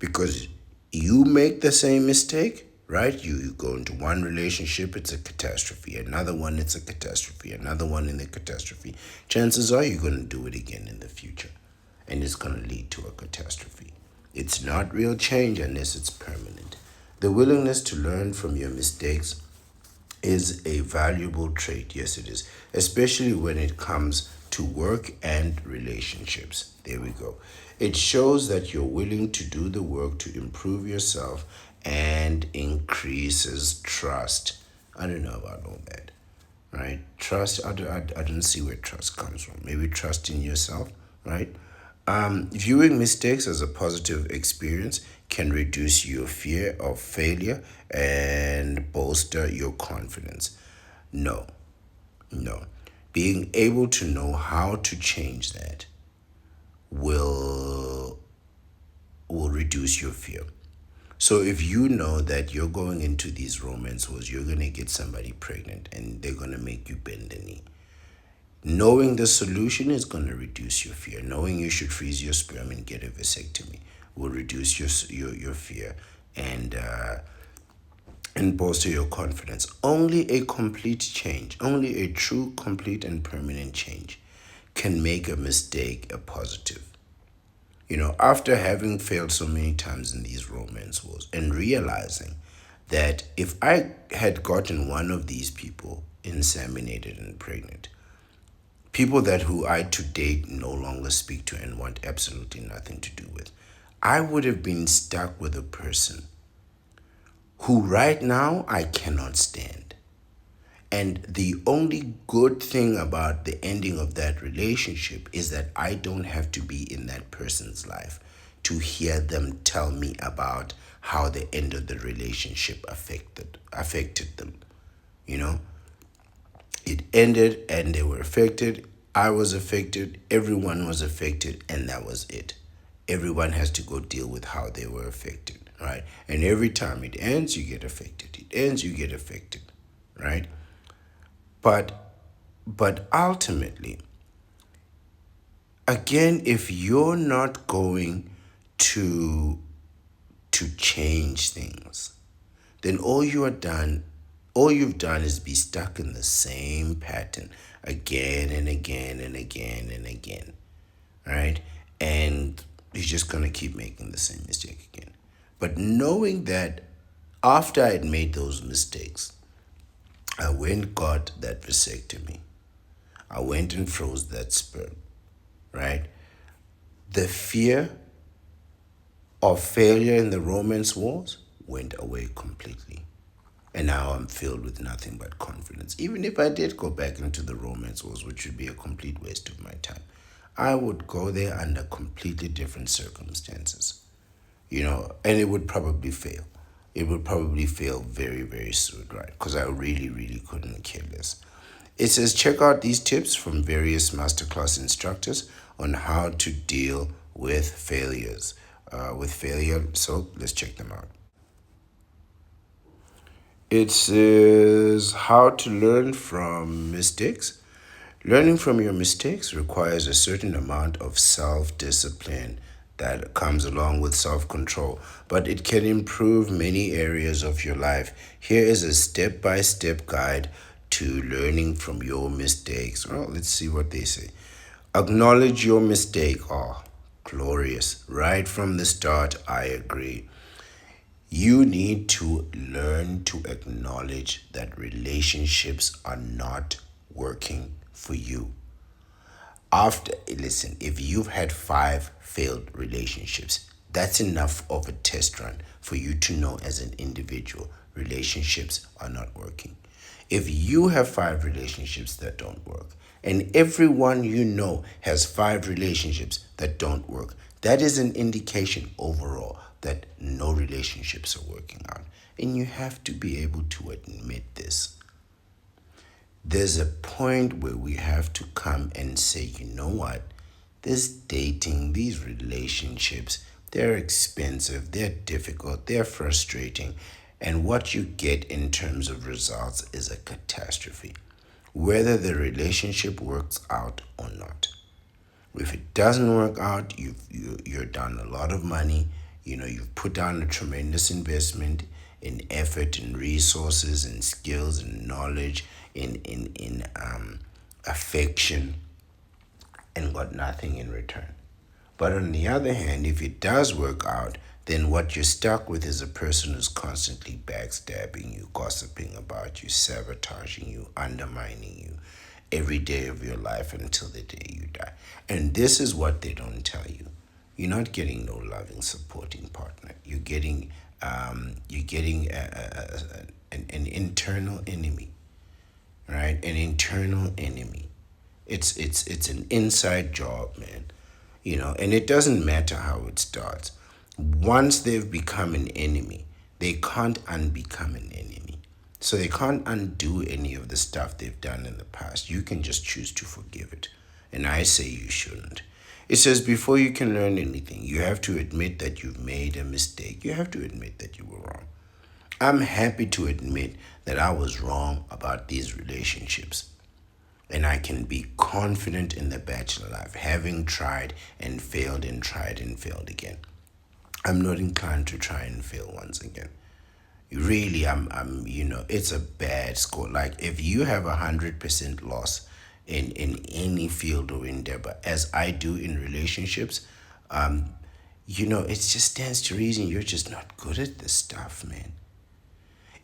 Because you make the same mistake, right? You go into one relationship, it's a catastrophe. Another one, it's a catastrophe. Another one in the catastrophe. Chances are you're going to do it again in the future. And it's going to lead to a catastrophe. It's not real change unless it's permanent. The willingness to learn from your mistakes is a valuable trait. Yes, it is. Especially when it comes to work and relationships. There we go. It shows that you're willing to do the work to improve yourself and increases trust. I don't know about all that, right? Trust, I don't see where trust comes from. Maybe trust in yourself, right? Viewing mistakes as a positive experience can reduce your fear of failure and bolster your confidence. No. Being able to know how to change that will reduce your fear. So if you know that you're going into these romance wars, you're going to get somebody pregnant and they're going to make you bend the knee. Knowing the solution is going to reduce your fear. Knowing you should freeze your sperm and get a vasectomy will reduce your fear and and bolster your confidence. Only a complete change, only a true, complete, and permanent change can make a mistake a positive. After having failed so many times in these romance wars and realizing that if I had gotten one of these people inseminated and pregnant, people that who I to date no longer speak to and want absolutely nothing to do with, I would have been stuck with a person who right now I cannot stand. And the only good thing about the ending of that relationship is that I don't have to be in that person's life to hear them tell me about how the end of the relationship affected them. You know, it ended and they were affected. I was affected. Everyone was affected, and that was it. Everyone has to go deal with how they were affected, right? And every time it ends, you get affected. It ends, you get affected, right? But ultimately, again, if you're not going to change things, then all you've done is be stuck in the same pattern again and again and again and again, right? And you're just gonna keep making the same mistake again. But knowing that after I'd made those mistakes, I went got that vasectomy. I went and froze that sperm, right? The fear of failure in the romance wars went away completely. And now I'm filled with nothing but confidence. Even if I did go back into the romance wars, which would be a complete waste of my time, I would go there under completely different circumstances, and it would probably fail. It would probably fail very, very soon, right? Because I really, really couldn't care less. It says check out these tips from various masterclass instructors on how to deal with failures. So let's check them out. It says how to learn from mistakes. Learning from your mistakes requires a certain amount of self discipline that comes along with self control, but it can improve many areas of your life. Here is a step by step guide to learning from your mistakes. Well, let's see what they say. Acknowledge your mistake. Oh, glorious. Right from the start, I agree. You need to learn to acknowledge that relationships are not working for you. Listen, if you've had 5 failed relationships, that's enough of a test run for you to know as an individual relationships are not working. If you have 5 relationships that don't work, and everyone you know has 5 relationships that don't work, that is an indication overall that no relationships are working out. And you have to be able to admit this. There's a point where we have to come and say, you know what? This dating, these relationships, they're expensive, they're difficult, they're frustrating. And what you get in terms of results is a catastrophe, whether the relationship works out or not. If it doesn't work out, you're down a lot of money. You've put down a tremendous investment in effort and resources and skills and knowledge in affection and got nothing in return. But on the other hand, if it does work out, then what you're stuck with is a person who's constantly backstabbing you, gossiping about you, sabotaging you, undermining you every day of your life until the day you die. And this is what they don't tell you. You're not getting no loving, supporting partner. You're getting an internal enemy, right? An internal enemy. It's an inside job, man. And it doesn't matter how it starts. Once they've become an enemy, they can't unbecome an enemy. So they can't undo any of the stuff they've done in the past. You can just choose to forgive it. And I say you shouldn't. It says before you can learn anything, you have to admit that you've made a mistake. You have to admit that you were wrong. I'm happy to admit that I was wrong about these relationships. And I can be confident in the bachelor life, having tried and failed and tried and failed again. I'm not inclined to try and fail once again. Really, it's a bad score. Like if you have 100% loss in any field or endeavor, as I do in relationships, it just stands to reason you're just not good at this stuff, man.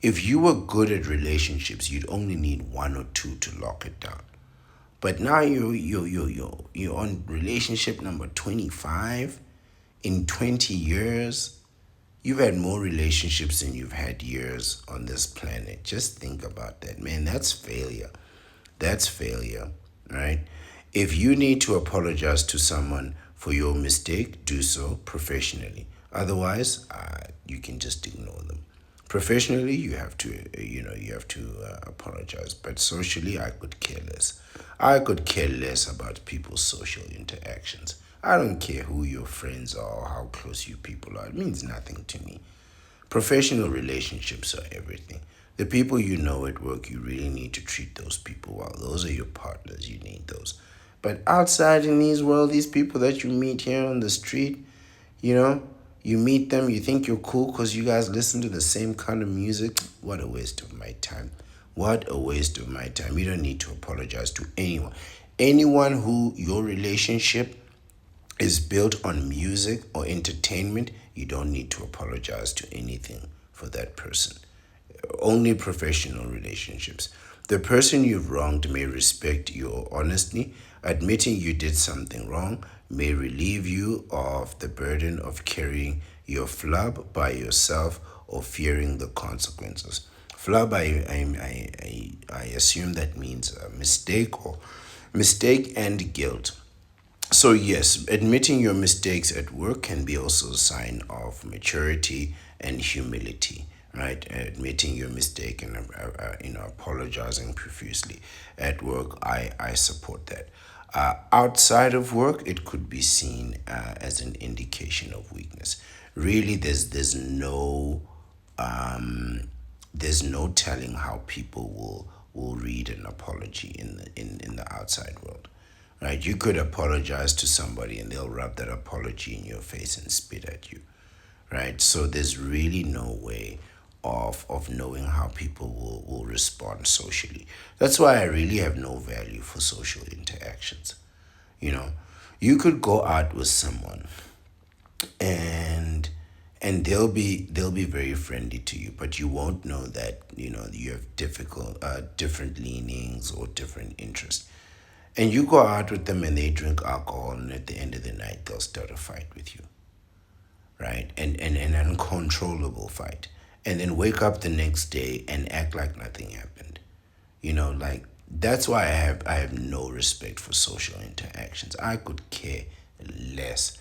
If you were good at relationships, you'd only need one or two to lock it down. But now you're on relationship number 25 in 20 years. You've had more relationships than you've had years on this planet. Just think about that, man. That's failure. That's failure, right? If you need to apologize to someone for your mistake, do so professionally. Otherwise, you can just ignore them. Professionally, you have to apologize. But socially, I could care less. I could care less about people's social interactions. I don't care who your friends are or how close you people are. It means nothing to me. Professional relationships are everything. The people you know at work, you really need to treat those people well. Those are your partners. You need those. But outside in these world, these people that you meet here on the street, you know, you meet them, you think you're cool because you guys listen to the same kind of music. What a waste of my time. What a waste of my time. You don't need to apologize to anyone. Anyone who your relationship is built on music or entertainment, you don't need to apologize to anything for that person. Only professional relationships. The person you've wronged may respect your honesty. Admitting you did something wrong may relieve you of the burden of carrying your flub by yourself or fearing the consequences. Flub, I assume that means a mistake and guilt. So, yes, admitting your mistakes at work can be also a sign of maturity and humility, right? Admitting your mistake and apologizing profusely at work, I support that. Outside of work, it could be seen as an indication of weakness. Really, there's no telling how people will read an apology in the outside world, right? You could apologize to somebody and they'll rub that apology in your face and spit at you, right? So there's really no way of knowing how people will respond socially. That's why I really have no value for social interactions. You know, you could go out with someone and they'll be very friendly to you, but you won't know that you have different leanings or different interests. And you go out with them and they drink alcohol, and at the end of the night they'll start a fight with you, right? And an uncontrollable fight, and then wake up the next day and act like nothing happened. Like, that's why I have no respect for social interactions. I could care less.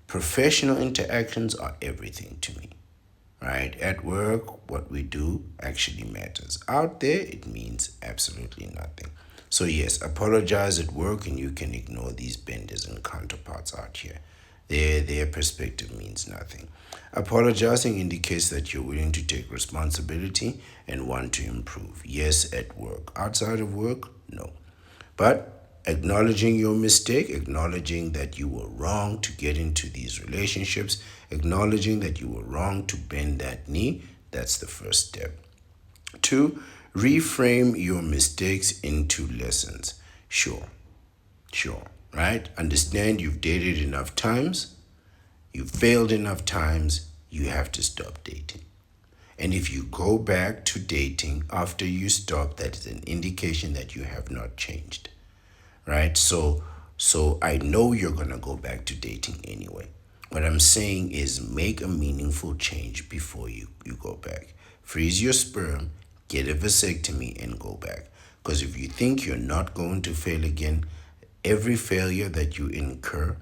Professional interactions are everything to me, right? At work, what we do actually matters. Out there, it means absolutely nothing. So, yes, apologize at work and you can ignore these benders and counterparts out here. Their perspective means nothing. Apologizing indicates that you're willing to take responsibility and want to improve. Yes, at work. Outside of work, no. But acknowledging your mistake, acknowledging that you were wrong to get into these relationships, acknowledging that you were wrong to bend that knee, that's the first step. Two, reframe your mistakes into lessons. Sure, right? Understand you've dated enough times, you've failed enough times, you have to stop dating. And if you go back to dating after you stop, that is an indication that you have not changed, right? So I know you're gonna go back to dating anyway. What I'm saying is make a meaningful change before you go back. Freeze your sperm, get a vasectomy, and go back. Because if you think you're not going to fail again, every failure that you incur,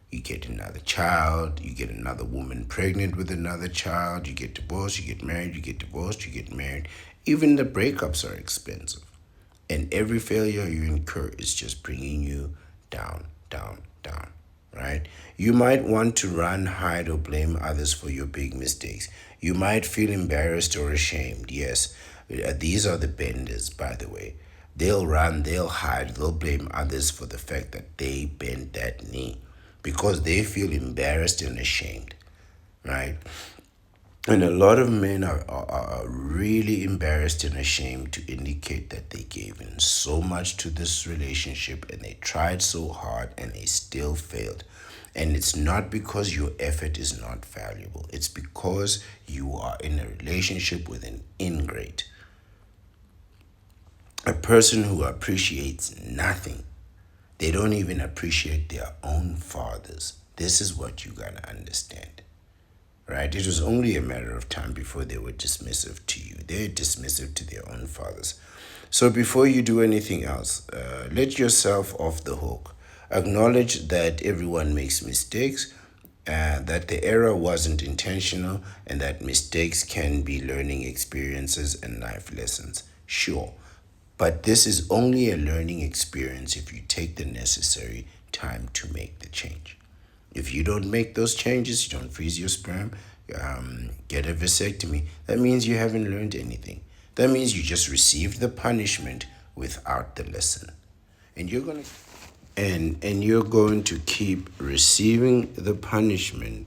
you get another child, you get another woman pregnant with another child, you get divorced, you get married, you get divorced, you get married. Even the breakups are expensive. And every failure you incur is just bringing you down, down, down, right? You might want to run, hide, or blame others for your big mistakes. You might feel embarrassed or ashamed. Yes, these are the benders, by the way. They'll run, they'll hide, they'll blame others for the fact that they bent that knee because they feel embarrassed and ashamed, right? And a lot of men are really embarrassed and ashamed to indicate that they gave in so much to this relationship and they tried so hard and they still failed. And it's not because your effort is not valuable, it's because you are in a relationship with an ingrate, a person who appreciates nothing. They don't even appreciate their own fathers. This is what you gotta understand. Right? It was only a matter of time before they were dismissive to you. They're dismissive to their own fathers. So before you do anything else, let yourself off the hook. Acknowledge that everyone makes mistakes, that the error wasn't intentional, and that mistakes can be learning experiences and life lessons. Sure. But this is only a learning experience if you take the necessary time to make the change. If you don't make those changes, you don't freeze your sperm, get a vasectomy, that means you haven't learned anything. That means you just received the punishment without the lesson. And you're going to keep receiving the punishment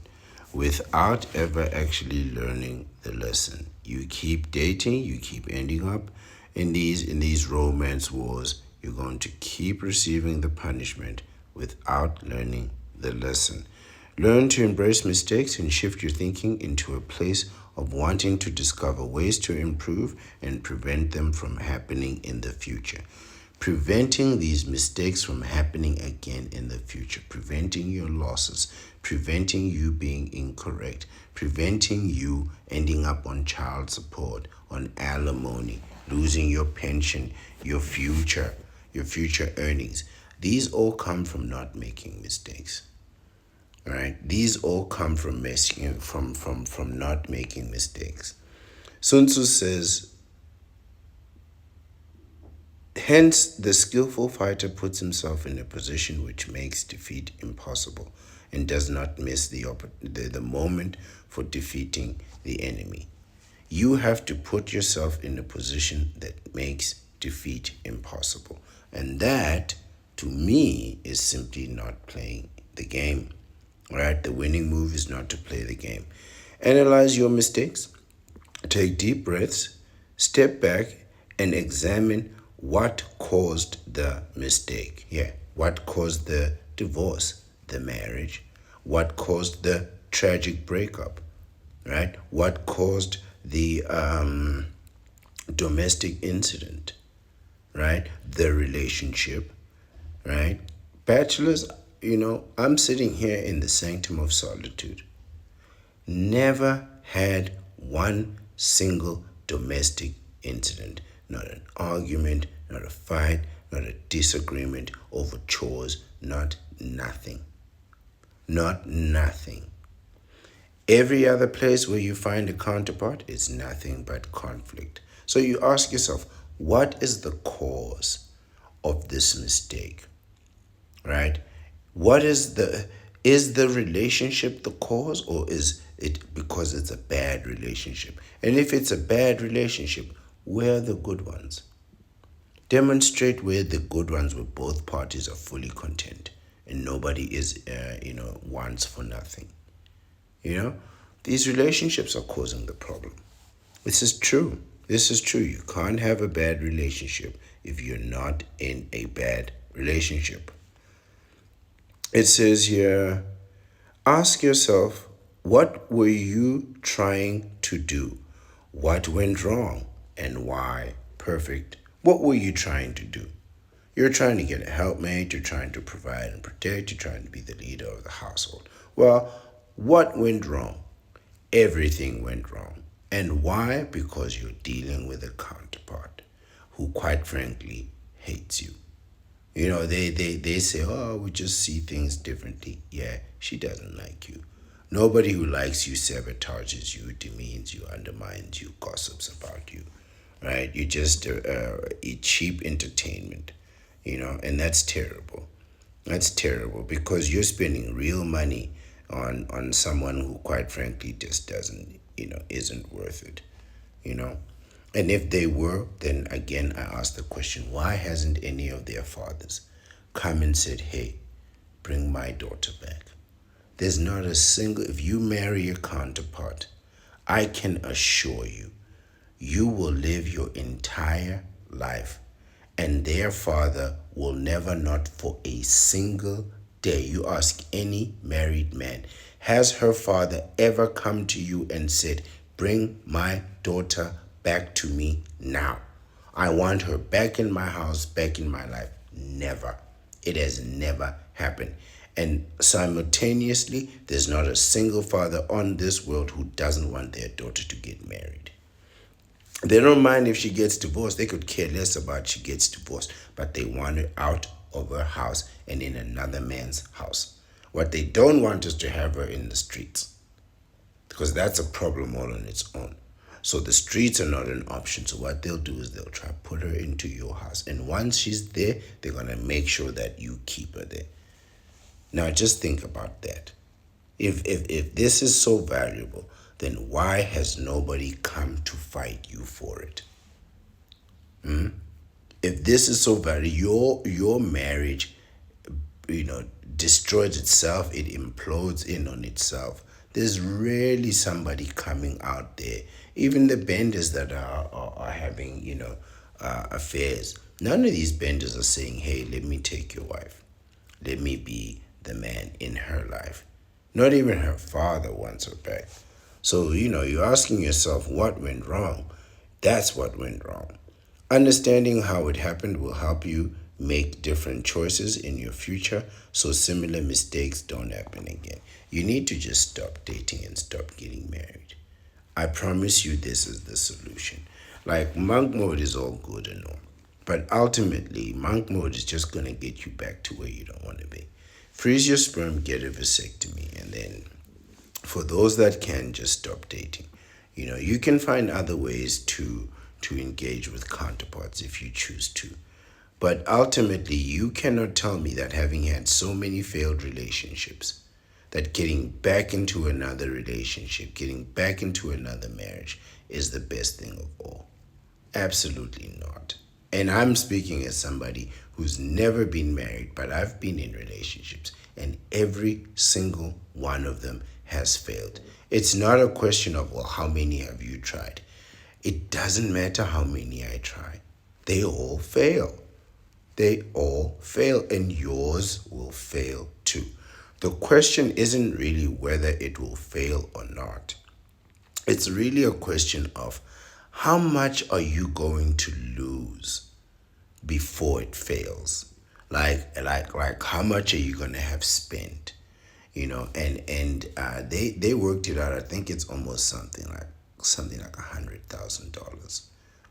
without ever actually learning the lesson. You keep dating, you keep ending up in these romance wars. You're going to keep receiving the punishment without learning the lesson. Learn to embrace mistakes and shift your thinking into a place of wanting to discover ways to improve and prevent them from happening in the future. Preventing these mistakes from happening again in the future, preventing your losses, preventing you being incorrect, preventing you ending up on child support, on alimony, losing your pension, your future earnings. These all come from not making mistakes. Right? These all come from messing from not making mistakes. Sun Tzu says, hence the skillful fighter puts himself in a position which makes defeat impossible and does not miss the moment for defeating the enemy. You have to put yourself in a position that makes defeat impossible. And that, to me, is simply not playing the game. Right? The winning move is not to play the game. Analyze your mistakes, take deep breaths, step back, and examine what caused the mistake. Yeah, what caused the divorce, the marriage, what caused the tragic breakup, right? What caused the domestic incident, right? The relationship, right? Bachelors, I'm sitting here in the sanctum of solitude. Never had one single domestic incident, not an argument, not a fight, not a disagreement over chores, not nothing. Not nothing. Every other place where you find a counterpart is nothing but conflict. So you ask yourself, what is the cause of this mistake? Right? What is the relationship the cause, or is it because it's a bad relationship? And if it's a bad relationship, where are the good ones? Demonstrate where the good ones where both parties are fully content and nobody is wants for nothing. You know, these relationships are causing the problem. This is true. This is true. You can't have a bad relationship if you're not in a bad relationship. It says here, ask yourself, what were you trying to do? What went wrong and why? Perfect. What were you trying to do? You're trying to get a helpmate, you're trying to provide and protect, you're trying to be the leader of the household. Well, what went wrong? Everything went wrong. And why? Because you're dealing with a counterpart who, quite frankly, hates you. They say, oh, we just see things differently. Yeah, she doesn't like you. Nobody who likes you sabotages you, demeans you, undermines you, gossips about you, right? You're just a cheap entertainment, and that's terrible. That's terrible because you're spending real money on someone who, quite frankly, just doesn't, isn't worth it, you know. And if they were, then again, I ask the question, why hasn't any of their fathers come and said, hey, bring my daughter back? There's not a single, if you marry a counterpart, I can assure you, you will live your entire life, and their father will never, not for a single day. You ask any married man, has her father ever come to you and said, bring my daughter back to me now? I want her back in my house, back in my life. Never. It has never happened. And simultaneously, there's not a single father on this world who doesn't want their daughter to get married. They don't mind if she gets divorced. They could care less about she gets divorced, but they want her out of her house and in another man's house. What they don't want is to have her in the streets, because that's a problem all on its own. So the streets are not an option. So what they'll do is they'll try to put her into your house. And once she's there, they're going to make sure that you keep her there. Now just think about that. If this is so valuable, then why has nobody come to fight you for it? If this is so valuable, your marriage, destroys itself, it implodes in on itself. There's rarely somebody coming out there. Even the benders that are having, affairs. None of these benders are saying, hey, let me take your wife. Let me be the man in her life. Not even her father wants her back. So, you're asking yourself what went wrong. That's what went wrong. Understanding how it happened will help you make different choices in your future so similar mistakes don't happen again. You need to just stop dating and stop getting married. I promise you this is the solution. Like, monk mode is all good and all, but ultimately, monk mode is just going to get you back to where you don't want to be. Freeze your sperm, get a vasectomy, and then for those that can, just stop dating. You can find other ways to engage with counterparts if you choose to. But ultimately, you cannot tell me that having had so many failed relationships, that getting back into another relationship, getting back into another marriage is the best thing of all. Absolutely not. And I'm speaking as somebody who's never been married, but I've been in relationships, and every single one of them has failed. It's not a question of, well, how many have you tried? It doesn't matter how many I try. They all fail. They all fail, and yours will fail too. The question isn't really whether it will fail or not. It's really a question of how much are you going to lose before it fails? Like how much are you gonna have spent? They worked it out. I think it's almost something like $100,000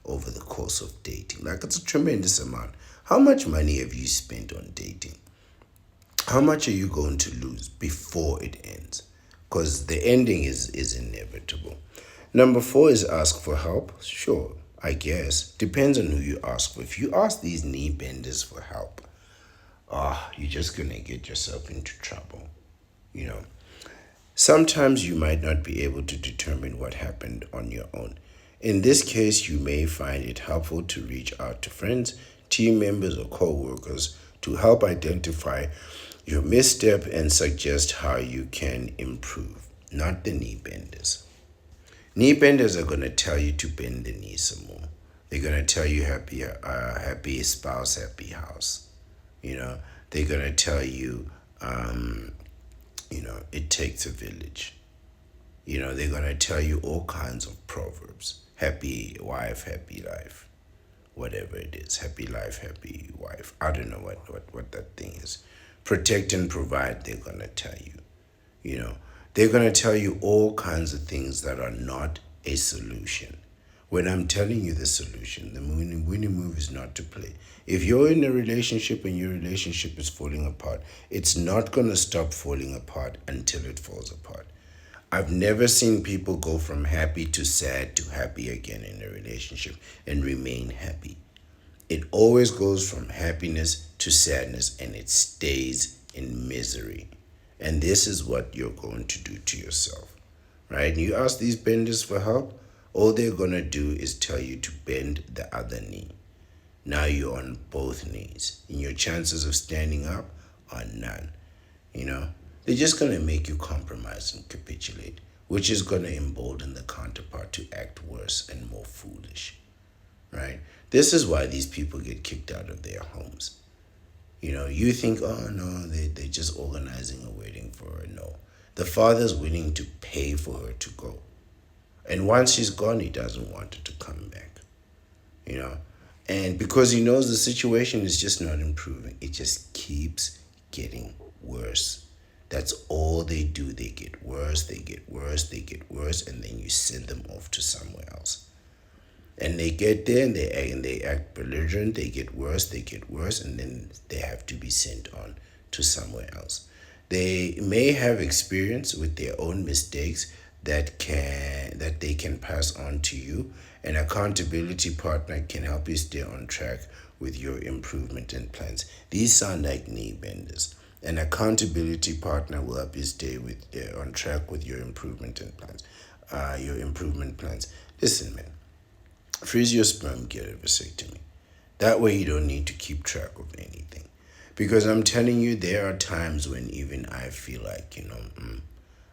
over the course of dating. Like, it's a tremendous amount. How much money have you spent on dating? How much are you going to lose before it ends? Because the ending is inevitable. Number 4 is ask for help. Sure, I guess. Depends on who you ask for. If you ask these knee benders for help, you're just going to get yourself into trouble. Sometimes you might not be able to determine what happened on your own. In this case, you may find it helpful to reach out to friends, team members, or co-workers to help identify your misstep and suggest how you can improve. Not the knee benders. Knee benders are going to tell you to bend the knee some more. They're going to tell you happy spouse, happy house. They're going to tell you, it takes a village. They're going to tell you all kinds of proverbs. Happy wife, happy life. Whatever it is. Happy life, happy wife. I don't know what that thing is. Protect and provide, they're going to tell you. They're going to tell you all kinds of things that are not a solution. When I'm telling you the solution, the winning move is not to play. If you're in a relationship and your relationship is falling apart, it's not going to stop falling apart until it falls apart. I've never seen people go from happy to sad to happy again in a relationship and remain happy. It always goes from happiness to sadness, and it stays in misery. And this is what you're going to do to yourself, right? And you ask these benders for help, all they're going to do is tell you to bend the other knee. Now you're on both knees, and your chances of standing up are none. They're just going to make you compromise and capitulate. which is going to embolden the counterpart to act worse and more foolish, right? This is why these people get kicked out of their homes. You think, oh no, they're just organizing a wedding for her. No. The father's willing to pay for her to go. And once she's gone, he doesn't want her to come back. You know? And because he knows the situation is just not improving, it just keeps getting worse. That's all they do. They get worse, they get worse, they get worse, and then you send them off to somewhere else. And they get there and they act belligerent, they get worse, and then they have to be sent on to somewhere else. They may have experience with their own mistakes that they can pass on to you. An accountability partner can help you stay on track with your improvement and plans. These sound like knee benders. An accountability partner will help you stay on track with your improvement and plans. Your improvement plans. Listen, man. Freeze your sperm, get a vasectomy. That way you don't need to keep track of anything. Because I'm telling you, there are times when even I feel like,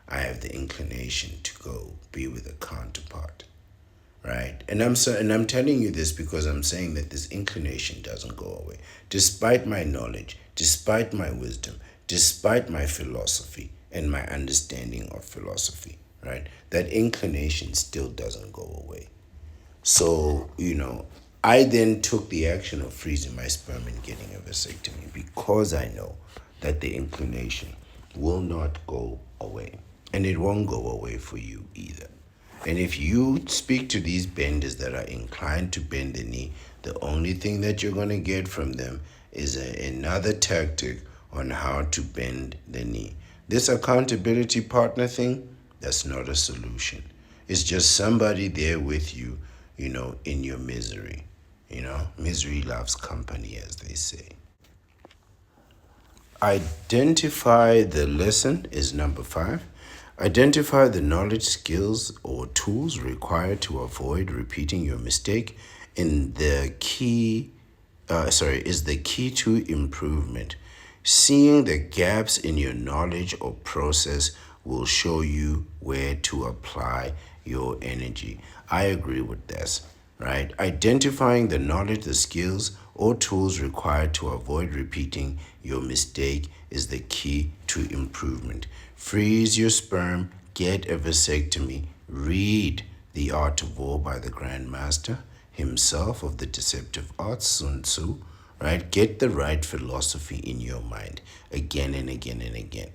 I have the inclination to go be with a counterpart, right? And I'm telling you this because I'm saying that this inclination doesn't go away. Despite my knowledge, despite my wisdom, despite my philosophy and my understanding of philosophy, right? That inclination still doesn't go away. So, I then took the action of freezing my sperm and getting a vasectomy because I know that the inclination will not go away. And it won't go away for you either. And if you speak to these benders that are inclined to bend the knee, the only thing that you're going to get from them is another tactic on how to bend the knee. This accountability partner thing, that's not a solution. It's just somebody there with you, in your misery. Misery loves company, as they say. Identify the lesson is number 5. Identify the knowledge, skills, or tools required to avoid repeating your mistake is the key to improvement. Seeing the gaps in your knowledge or process will show you where to apply your energy. I agree with this, right? Identifying the knowledge, the skills, or tools required to avoid repeating your mistake is the key to improvement. Freeze your sperm, get a vasectomy, read The Art of War by the Grand Master himself of the deceptive arts, Sun Tzu, right? Get the right philosophy in your mind again and again and again.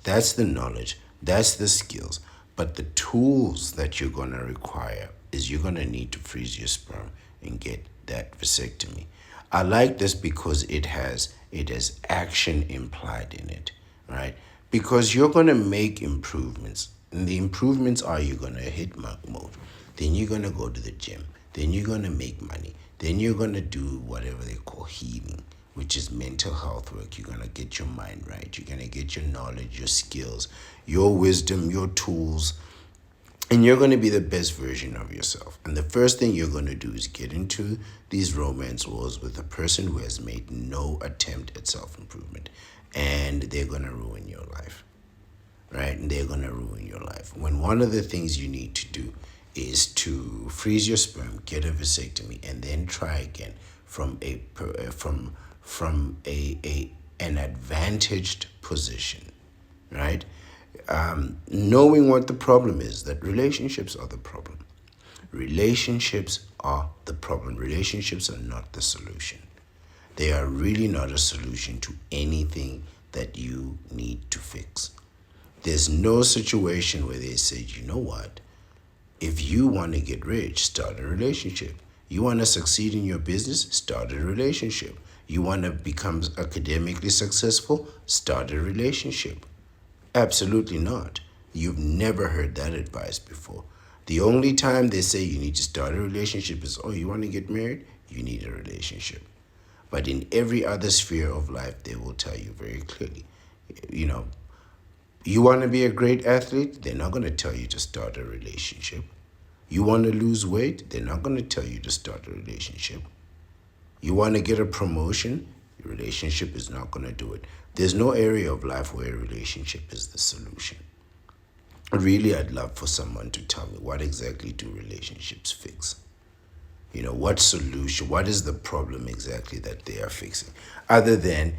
That's the knowledge, that's the skills. But the tools that you're going to require is you're going to need to freeze your sperm and get that vasectomy. I like this because it has action implied in it, right? Because you're going to make improvements. And the improvements are you're going to hit monk mode. Then you're going to go to the gym. Then you're going to make money. Then you're going to do whatever they call healing, which is mental health work. You're going to get your mind right. You're going to get your knowledge, your skills, your wisdom, your tools, and you're going to be the best version of yourself. And the first thing you're going to do is get into these romance wars with a person who has made no attempt at self-improvement. And they're going to ruin your life, right? And they're going to ruin your life. When one of the things you need to do is to freeze your sperm, get a vasectomy, and then try again from an advantaged position, right? Knowing what the problem is, that relationships are the problem. Relationships are the problem. Relationships are not the solution. They are really not a solution to anything that you need to fix. There's no situation where they say, you know what? If you want to get rich, start a relationship. You want to succeed in your business, start a relationship. You want to become academically successful, start a relationship. Absolutely not. You've never heard that advice before. The only time they say you need to start a relationship is, you want to get married? You need a relationship. But in every other sphere of life, they will tell you very clearly, you want to be a great athlete? They're not going to tell you to start a relationship. You want to lose weight? They're not going to tell you to start a relationship. You want to get a promotion? Your relationship is not going to do it. There's no area of life where a relationship is the solution. really, I'd love for someone to tell me, what exactly do relationships fix? What solution, what is the problem exactly that they are fixing, other than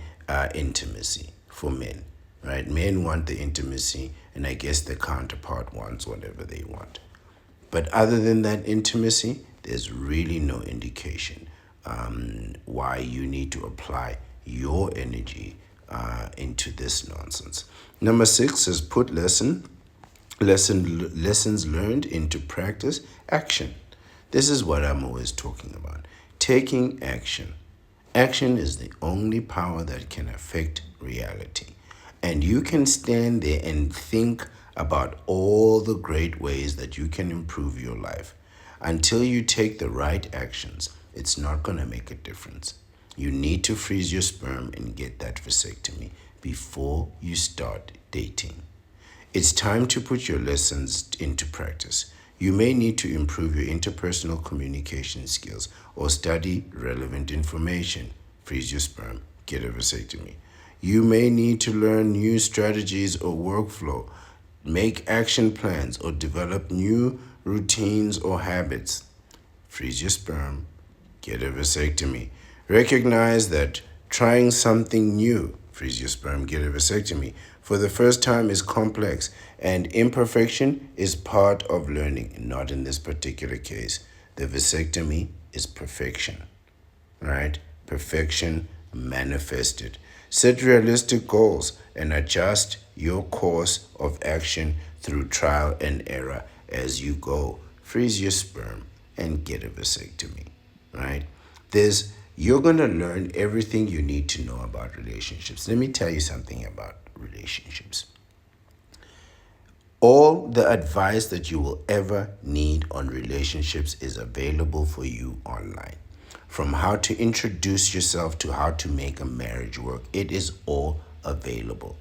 intimacy for men, right? Men want the intimacy, and I guess the counterpart wants whatever they want. But other than that intimacy, there's really no indication why you need to apply your energy into this nonsense. Number 6 is put lessons learned into practice, action. This is what I'm always talking about. Taking action. Action is the only power that can affect reality. And you can stand there and think about all the great ways that you can improve your life. Until you take the right actions, it's not going to make a difference. You need to freeze your sperm and get that vasectomy before you start dating. It's time to put your lessons into practice. You may need to improve your interpersonal communication skills or study relevant information. Freeze your sperm, get a vasectomy. You may need to learn new strategies or workflow, make action plans, or develop new routines or habits. Freeze your sperm, get a vasectomy. Recognize that trying something new, freeze your sperm, get a vasectomy, for the first time is complex, and imperfection is part of learning. Not in this particular case. The vasectomy is perfection, right? Perfection manifested. Set realistic goals and adjust your course of action through trial and error as you go. Freeze your sperm and get a vasectomy, right? You're going to learn everything you need to know about relationships. Let me tell you something about relationships. All the advice that you will ever need on relationships is available for you online. From how to introduce yourself to how to make a marriage work, it is all available.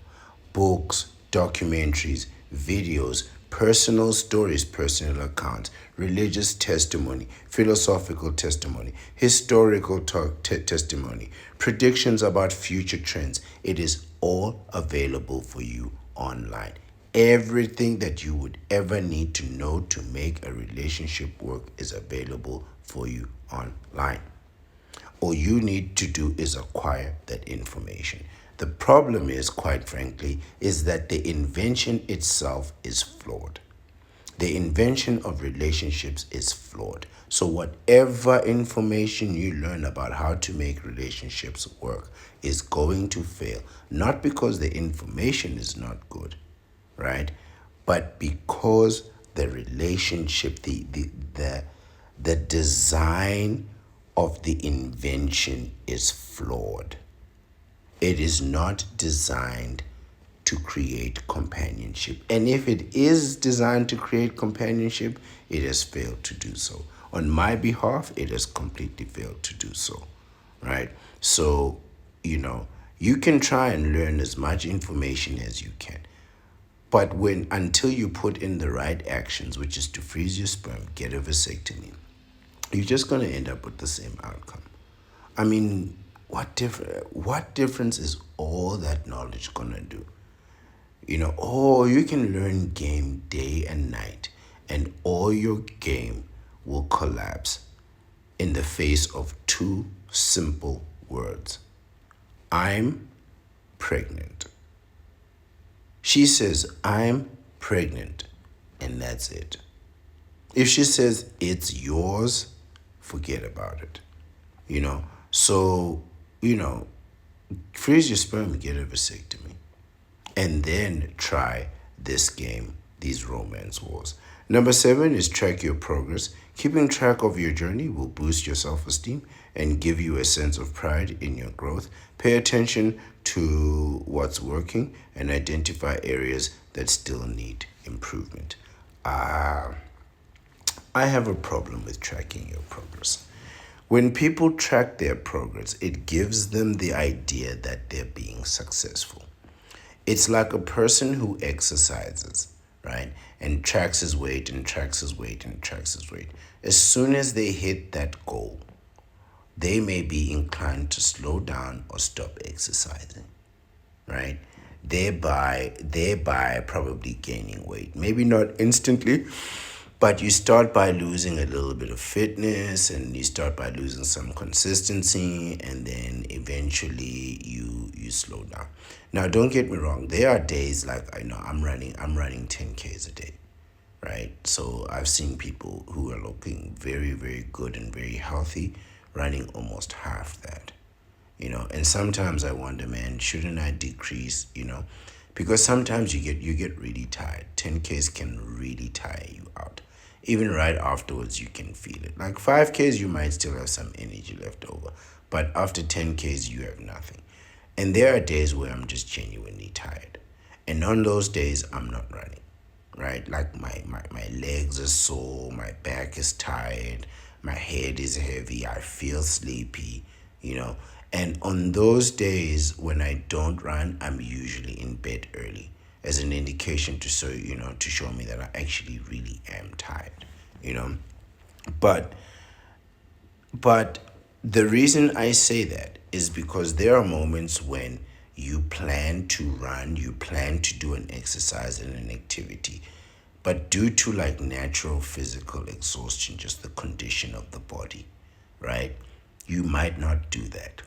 Books, documentaries, videos, personal stories, personal accounts, religious testimony, philosophical testimony, historical testimony, predictions about future trends. It is all available for you online. Everything that you would ever need to know to make a relationship work is available for you online. All you need to do is acquire that information. The problem is, quite frankly, is that the invention itself is flawed. The invention of relationships is flawed. So whatever information you learn about how to make relationships work is going to fail. Not because the information is not good, right? But because the relationship, the design of the invention is flawed. It is not designed to create companionship. And if it is designed to create companionship, it has failed to do so. On my behalf, it has completely failed to do so, right? So, you can try and learn as much information as you can. But until you put in the right actions, which is to freeze your sperm, get a vasectomy, you're just going to end up with the same outcome. I mean, what difference is all that knowledge going to do? You can learn game day and night, and all your game will collapse in the face of two simple words. I'm pregnant. She says, I'm pregnant, and that's it. If she says it's yours, forget about it. So, freeze your sperm and get a vasectomy. And then try this game, these romance wars. Number 7 is track your progress. Keeping track of your journey will boost your self-esteem and give you a sense of pride in your growth. Pay attention to what's working and identify areas that still need improvement. I have a problem with tracking your progress. When people track their progress, it gives them the idea that they're being successful. It's like a person who exercises, right? And tracks his weight and tracks his weight and tracks his weight. As soon as they hit that goal, they may be inclined to slow down or stop exercising, right? thereby probably gaining weight. Maybe not instantly, but you start by losing a little bit of fitness, and you start by losing some consistency, and then eventually you slow down. Now, don't get me wrong. There are days like I know I'm running 10Ks a day, right? So I've seen people who are looking very, very good and very healthy running almost half that, and sometimes I wonder, man, shouldn't I decrease, because sometimes you get really tired. 10Ks can really tire you out. Even right afterwards you can feel it. Like 5Ks you might still have some energy left over, but after 10Ks you have nothing. And there are days where I'm just genuinely tired, and on those days I'm not running, right? Like my legs are sore, my back is tired, my head is heavy, I feel sleepy, you know. And on those days when I don't run, I'm usually in bed early as an indication to show me that I actually really am tired, you know. But but the reason I say that is because there are moments when you plan to run, you plan to do an exercise and an activity, but due to like natural physical exhaustion, just the condition of the body, right? You might not do that.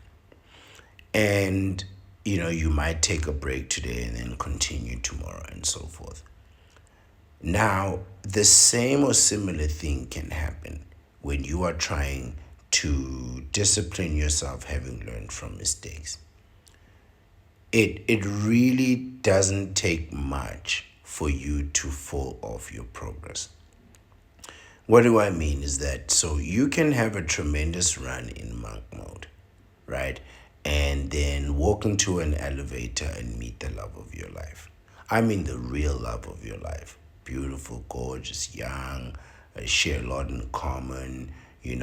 And you might take a break today and then continue tomorrow and so forth. Now, the same or similar thing can happen when you are trying to discipline yourself, having learned from mistakes. It really doesn't take much for you to fall off your progress. What do I mean is that so you can have a tremendous run in monk mode, right? And then walk into an elevator and meet the love of your life. I mean, the real love of your life. Beautiful, gorgeous, young, share a lot in common,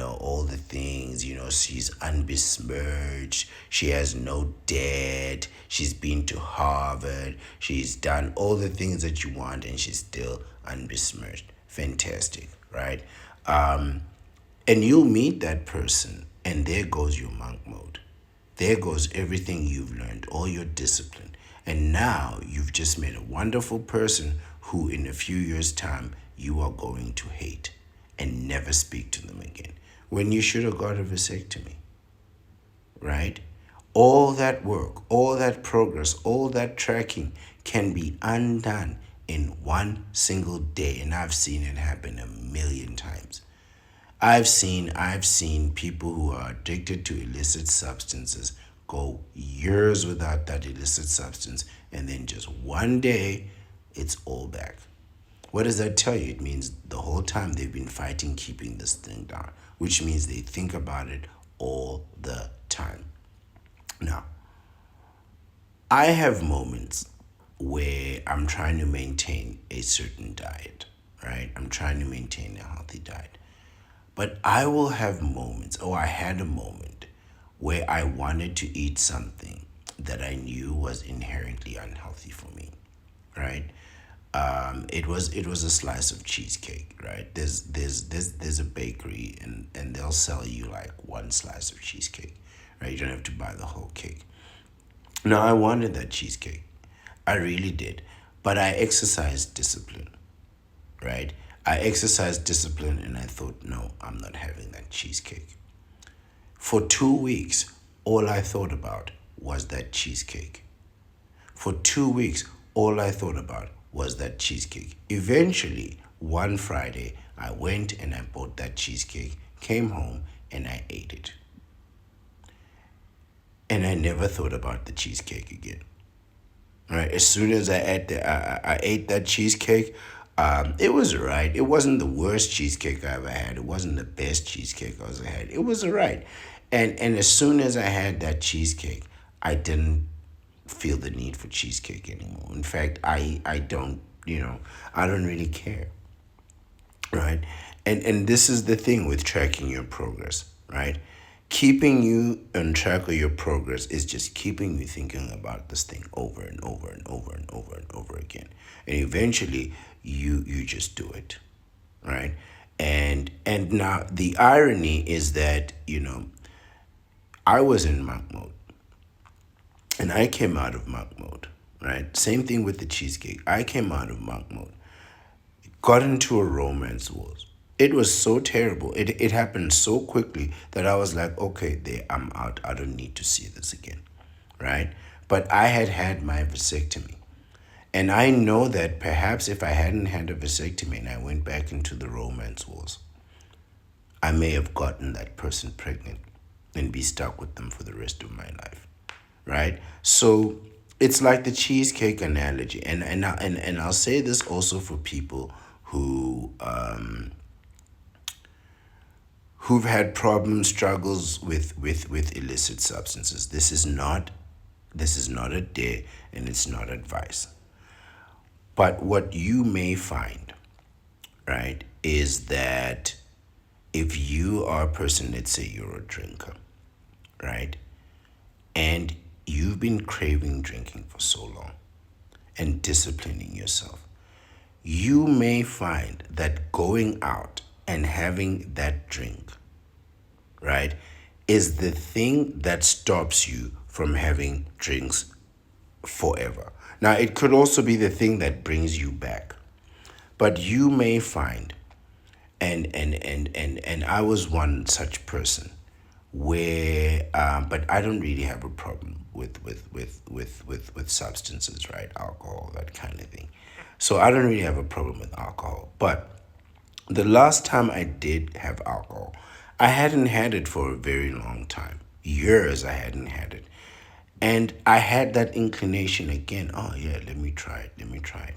all the things. She's unbesmirched, she has no debt, she's been to Harvard, she's done all the things that you want, and she's still unbesmirched. Fantastic, right? And you'll meet that person, and there goes your monk mode. There goes everything you've learned, all your discipline. And now you've just met a wonderful person who, in a few years' time, you are going to hate and never speak to them again. When you should have got a vasectomy, right? All that work, all that progress, all that tracking can be undone in one single day. And I've seen it happen a million times. I've seen people who are addicted to illicit substances go years without that illicit substance, and then just one day it's all back. What does that tell you? It means the whole time they've been fighting keeping this thing down, which means they think about it all the time. Now, I have moments where I'm trying to maintain a certain diet, right? I'm trying to maintain a healthy diet. But I will have moments, or I had a moment, where I wanted to eat something that I knew was inherently unhealthy for me, right? It was a slice of cheesecake, right? There's a bakery, and they'll sell you like one slice of cheesecake, right? You don't have to buy the whole cake. Now, I wanted that cheesecake. I really did. But I exercised discipline, right? I exercised discipline, and I thought, no, I'm not having that cheesecake. For 2 weeks, all I thought about was that cheesecake. For 2 weeks, all I thought about was that cheesecake. Eventually, one Friday, I went and I bought that cheesecake, came home, and I ate it. And I never thought about the cheesecake again. Right. As soon as I ate that cheesecake, it was alright. It wasn't the worst cheesecake I ever had. It wasn't the best cheesecake I ever had. It was alright. And as soon as I had that cheesecake, I didn't feel the need for cheesecake anymore. In fact, I don't, I don't really care. Right? And this is the thing with tracking your progress, right? Keeping you on track of your progress is just keeping you thinking about this thing over and over and over and over and over again. And eventually you just do it. Right? And now the irony is that, I was in monk mode, and I came out of monk mode, right? Same thing with the cheesecake. I came out of monk mode, got into a romance wars. It was so terrible. It happened so quickly that I was like, okay, there, I'm out. I don't need to see this again, right? But I had had my vasectomy. And I know that perhaps if I hadn't had a vasectomy and I went back into the romance wars, I may have gotten that person pregnant and be stuck with them for the rest of my life, right? So it's like the cheesecake analogy, and I'll say this also for people who who've had problems, struggles with illicit substances. This is not a dare, and it's not advice. But what you may find, right, is that if you are a person, let's say you're a drinker, right, and you've been craving drinking for so long and disciplining yourself, you may find that going out and having that drink, right, is the thing that stops you from having drinks forever. Now, it could also be the thing that brings you back. But you may find, and I was one such person where, but I don't really have a problem with substances, right? Alcohol, that kind of thing. So I don't really have a problem with alcohol. But the last time I did have alcohol, I hadn't had it for a very long time. Years I hadn't had it. And I had that inclination again. Oh, yeah, let me try it. Let me try it.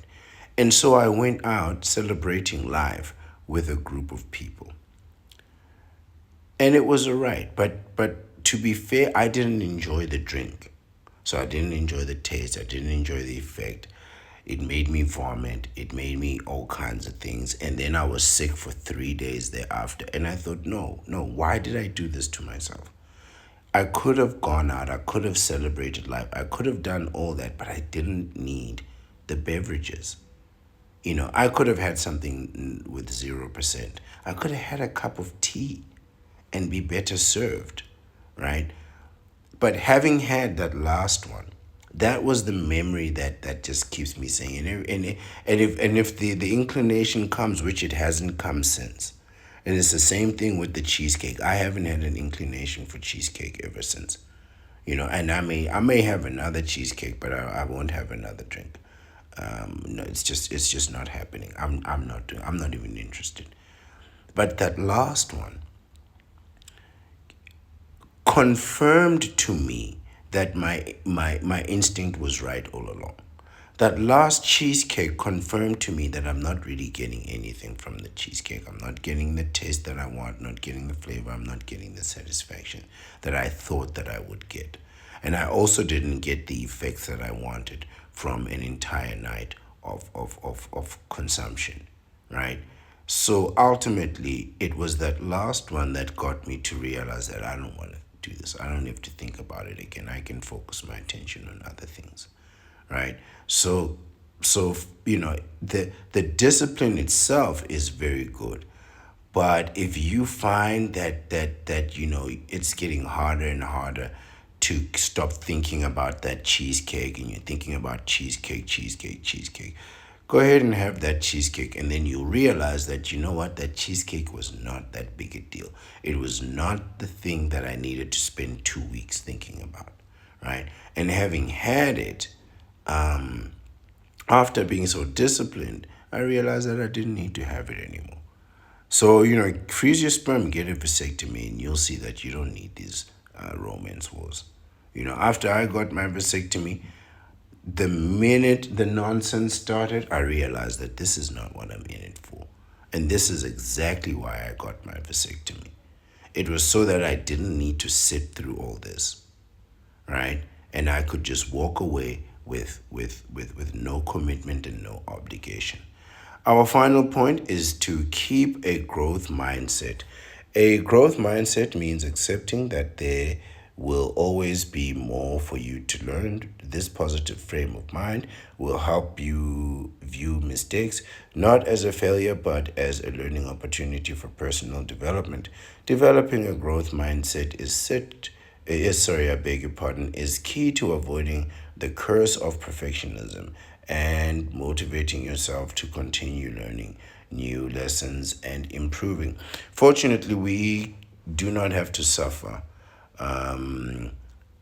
And so I went out celebrating life with a group of people. And it was all right. But to be fair, I didn't enjoy the drink. So I didn't enjoy the taste. I didn't enjoy the effect. It made me vomit. It made me all kinds of things. And then I was sick for 3 days thereafter. And I thought, no, no, why did I do this to myself? I could have gone out. I could have celebrated life. I could have done all that, but I didn't need the beverages. I could have had something with 0%. I could have had a cup of tea and be better served, right? But having had that last one, that was the memory that just keeps me saying, and if the inclination comes, which it hasn't come since, and it's the same thing with the cheesecake. I haven't had an inclination for cheesecake ever since, and I may have another cheesecake, but I won't have another drink. No, it's just not happening. I'm not even interested. But that last one confirmed to me that my instinct was right all along. That last cheesecake confirmed to me that I'm not really getting anything from the cheesecake. I'm not getting the taste that I want, not getting the flavor, I'm not getting the satisfaction that I thought that I would get. And I also didn't get the effects that I wanted from an entire night of consumption, right? So ultimately, it was that last one that got me to realize that I don't want to do this. I don't have to think about it again. I can focus my attention on other things, right? So the discipline itself is very good, but if you find that it's getting harder and harder to stop thinking about that cheesecake, and you're thinking about cheesecake, go ahead and have that cheesecake, and then you'll realize that you know what, that cheesecake was not that big a deal. It was not the thing that I needed to spend 2 weeks thinking about, right? And having had it, after being so disciplined, I realized that I didn't need to have it anymore. So, freeze your sperm, get a vasectomy, and you'll see that you don't need these romance wars. After I got my vasectomy, the minute the nonsense started, I realized that this is not what I'm in it for. And this is exactly why I got my vasectomy. It was so that I didn't need to sit through all this, right? And I could just walk away with no commitment and no obligation. Our final point is to keep a growth mindset. A growth mindset means accepting that there will always be more for you to learn. This positive frame of mind will help you view mistakes not as a failure but as a learning opportunity for personal development. Developing a growth mindset is key to avoiding the curse of perfectionism, and motivating yourself to continue learning new lessons and improving. Fortunately, we do not have to suffer um,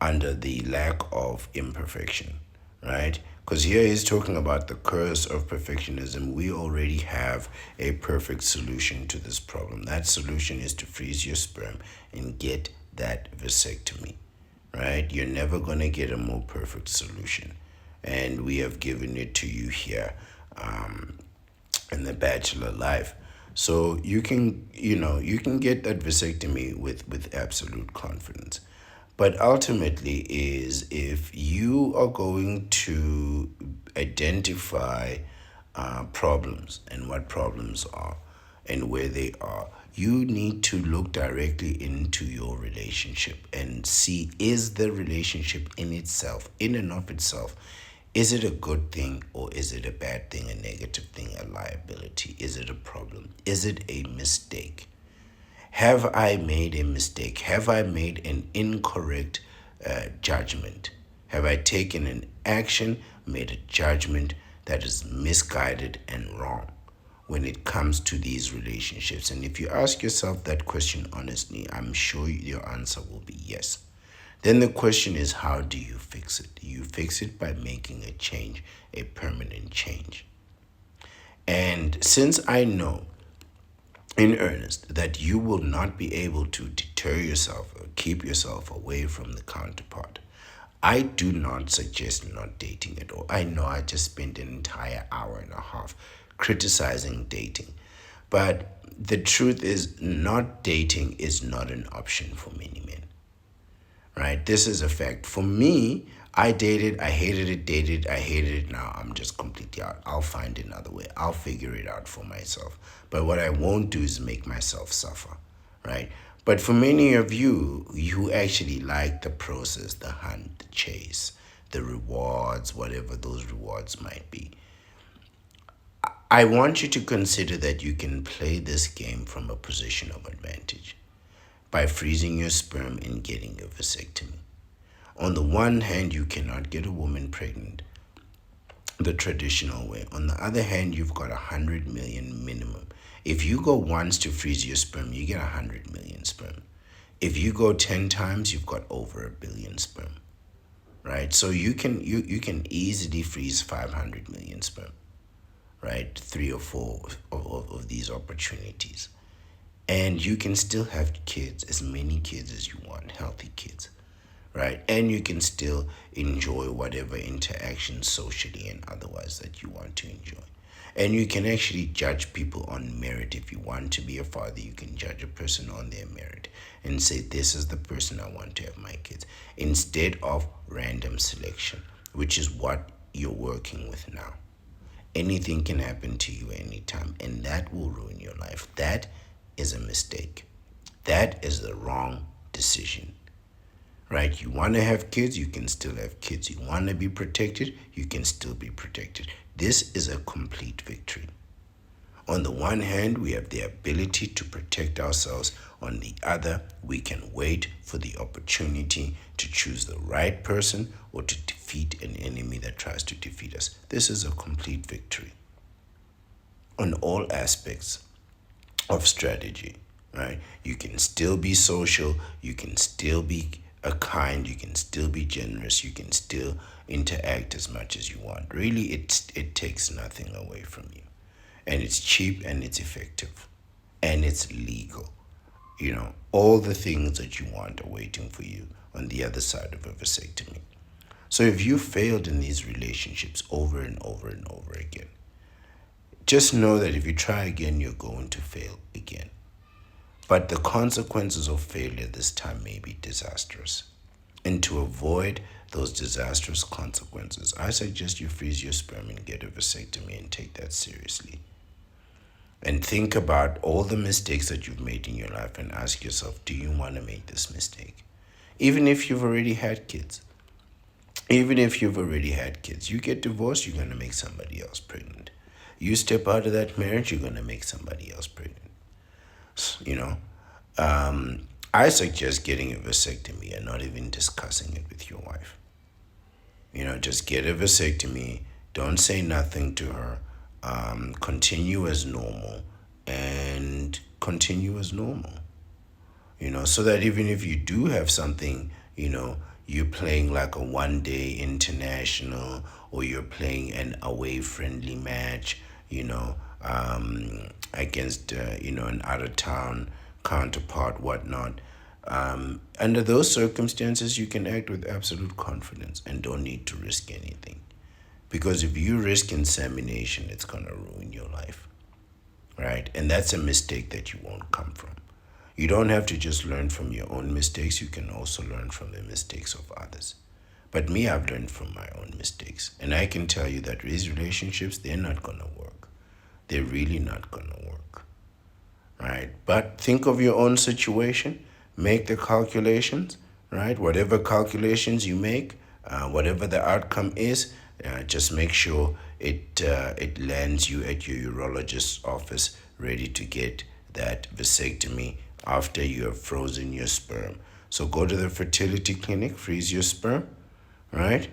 under the lack of imperfection, right? Because here he's talking about the curse of perfectionism. We already have a perfect solution to this problem. That solution is to freeze your sperm and get that vasectomy, right? You're never going to get a more perfect solution. And we have given it to you here in the bachelor life. So you can get that vasectomy with absolute confidence. But ultimately is if you are going to identify problems and what problems are and where they are, you need to look directly into your relationship and see, is the relationship in itself, in and of itself, is it a good thing or is it a bad thing, a negative thing, a liability? Is it a problem? Is it a mistake? Have I made a mistake? Have I made an incorrect judgment? Have I taken an action, made a judgment that is misguided and wrong when it comes to these relationships? And if you ask yourself that question honestly, I'm sure your answer will be yes. Then the question is, how do you fix it? You fix it by making a change, a permanent change. And since I know in earnest that you will not be able to deter yourself or keep yourself away from the counterpart, I do not suggest not dating at all. I know I just spent an entire hour and a half criticizing dating, but the truth is, not dating is not an option for many men, right? This is a fact. For me, I dated, I hated it, dated, I hated it. Now I'm just completely out. I'll find another way. I'll figure it out for myself. But what I won't do is make myself suffer, right? But for many of you, you actually like the process, the hunt, the chase, the rewards, whatever those rewards might be. I want you to consider that you can play this game from a position of advantage by freezing your sperm and getting a vasectomy. On the one hand, you cannot get a woman pregnant the traditional way. On the other hand, you've got 100 million minimum. If you go once to freeze your sperm, you get 100 million sperm. If you go 10 times, you've got over a billion sperm, right? So you can easily freeze 500 million sperm, right? Three or four of these opportunities. And you can still have kids, as many kids as you want, healthy kids, right? And you can still enjoy whatever interaction socially and otherwise that you want to enjoy. And you can actually judge people on merit. If you want to be a father, you can judge a person on their merit and say, this is the person I want to have my kids, instead of random selection, which is what you're working with now. Anything can happen to you anytime, and that will ruin your life. That is a mistake. That is the wrong decision, right? You want to have kids, you can still have kids. You want to be protected, you can still be protected. This is a complete victory. On the one hand, we have the ability to protect ourselves. On the other, we can wait for the opportunity to choose the right person or to defeat an enemy that tries to defeat us. This is a complete victory on all aspects of strategy, right? You can still be social, you can still be kind, you can still be generous, you can still interact as much as you want. Really, it takes nothing away from you. And it's cheap and it's effective and it's legal. All the things that you want are waiting for you on the other side of a vasectomy. So if you failed in these relationships over and over and over again, just know that if you try again, you're going to fail again. But the consequences of failure this time may be disastrous. And to avoid those disastrous consequences, I suggest you freeze your sperm and get a vasectomy and take that seriously. And think about all the mistakes that you've made in your life and ask yourself, do you want to make this mistake? Even if you've already had kids. Even if you've already had kids, you get divorced, you're going to make somebody else pregnant. You step out of that marriage, you're going to make somebody else pregnant. You know, I suggest getting a vasectomy and not even discussing it with your wife. Just get a vasectomy. Don't say nothing to her. Continue as normal and continue as normal. So that even if you do have something, you're playing like a 1 day international, or you're playing an away friendly match, against, an out of town counterpart, whatnot. Under those circumstances, you can act with absolute confidence and don't need to risk anything. Because if you risk insemination, it's going to ruin your life, right? And that's a mistake that you won't come from. You don't have to just learn from your own mistakes, you can also learn from the mistakes of others. But me, I've learned from my own mistakes. And I can tell you that these relationships, they're not going to work. They're really not going to work, right? But think of your own situation, make the calculations, right? Whatever calculations you make, whatever the outcome is, just make sure it lands you at your urologist's office ready to get that vasectomy after you have frozen your sperm. So go to the fertility clinic, freeze your sperm, right?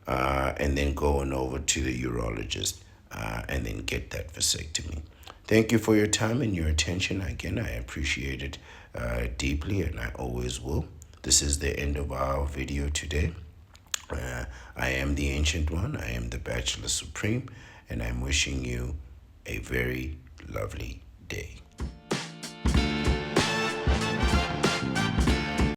And then go on over to the urologist and then get that vasectomy. Thank you for your time and your attention. Again, I appreciate it deeply, and I always will. This is the end of our video today. I am the Ancient One. I am the Bachelor Supreme, and I'm wishing you a very lovely day.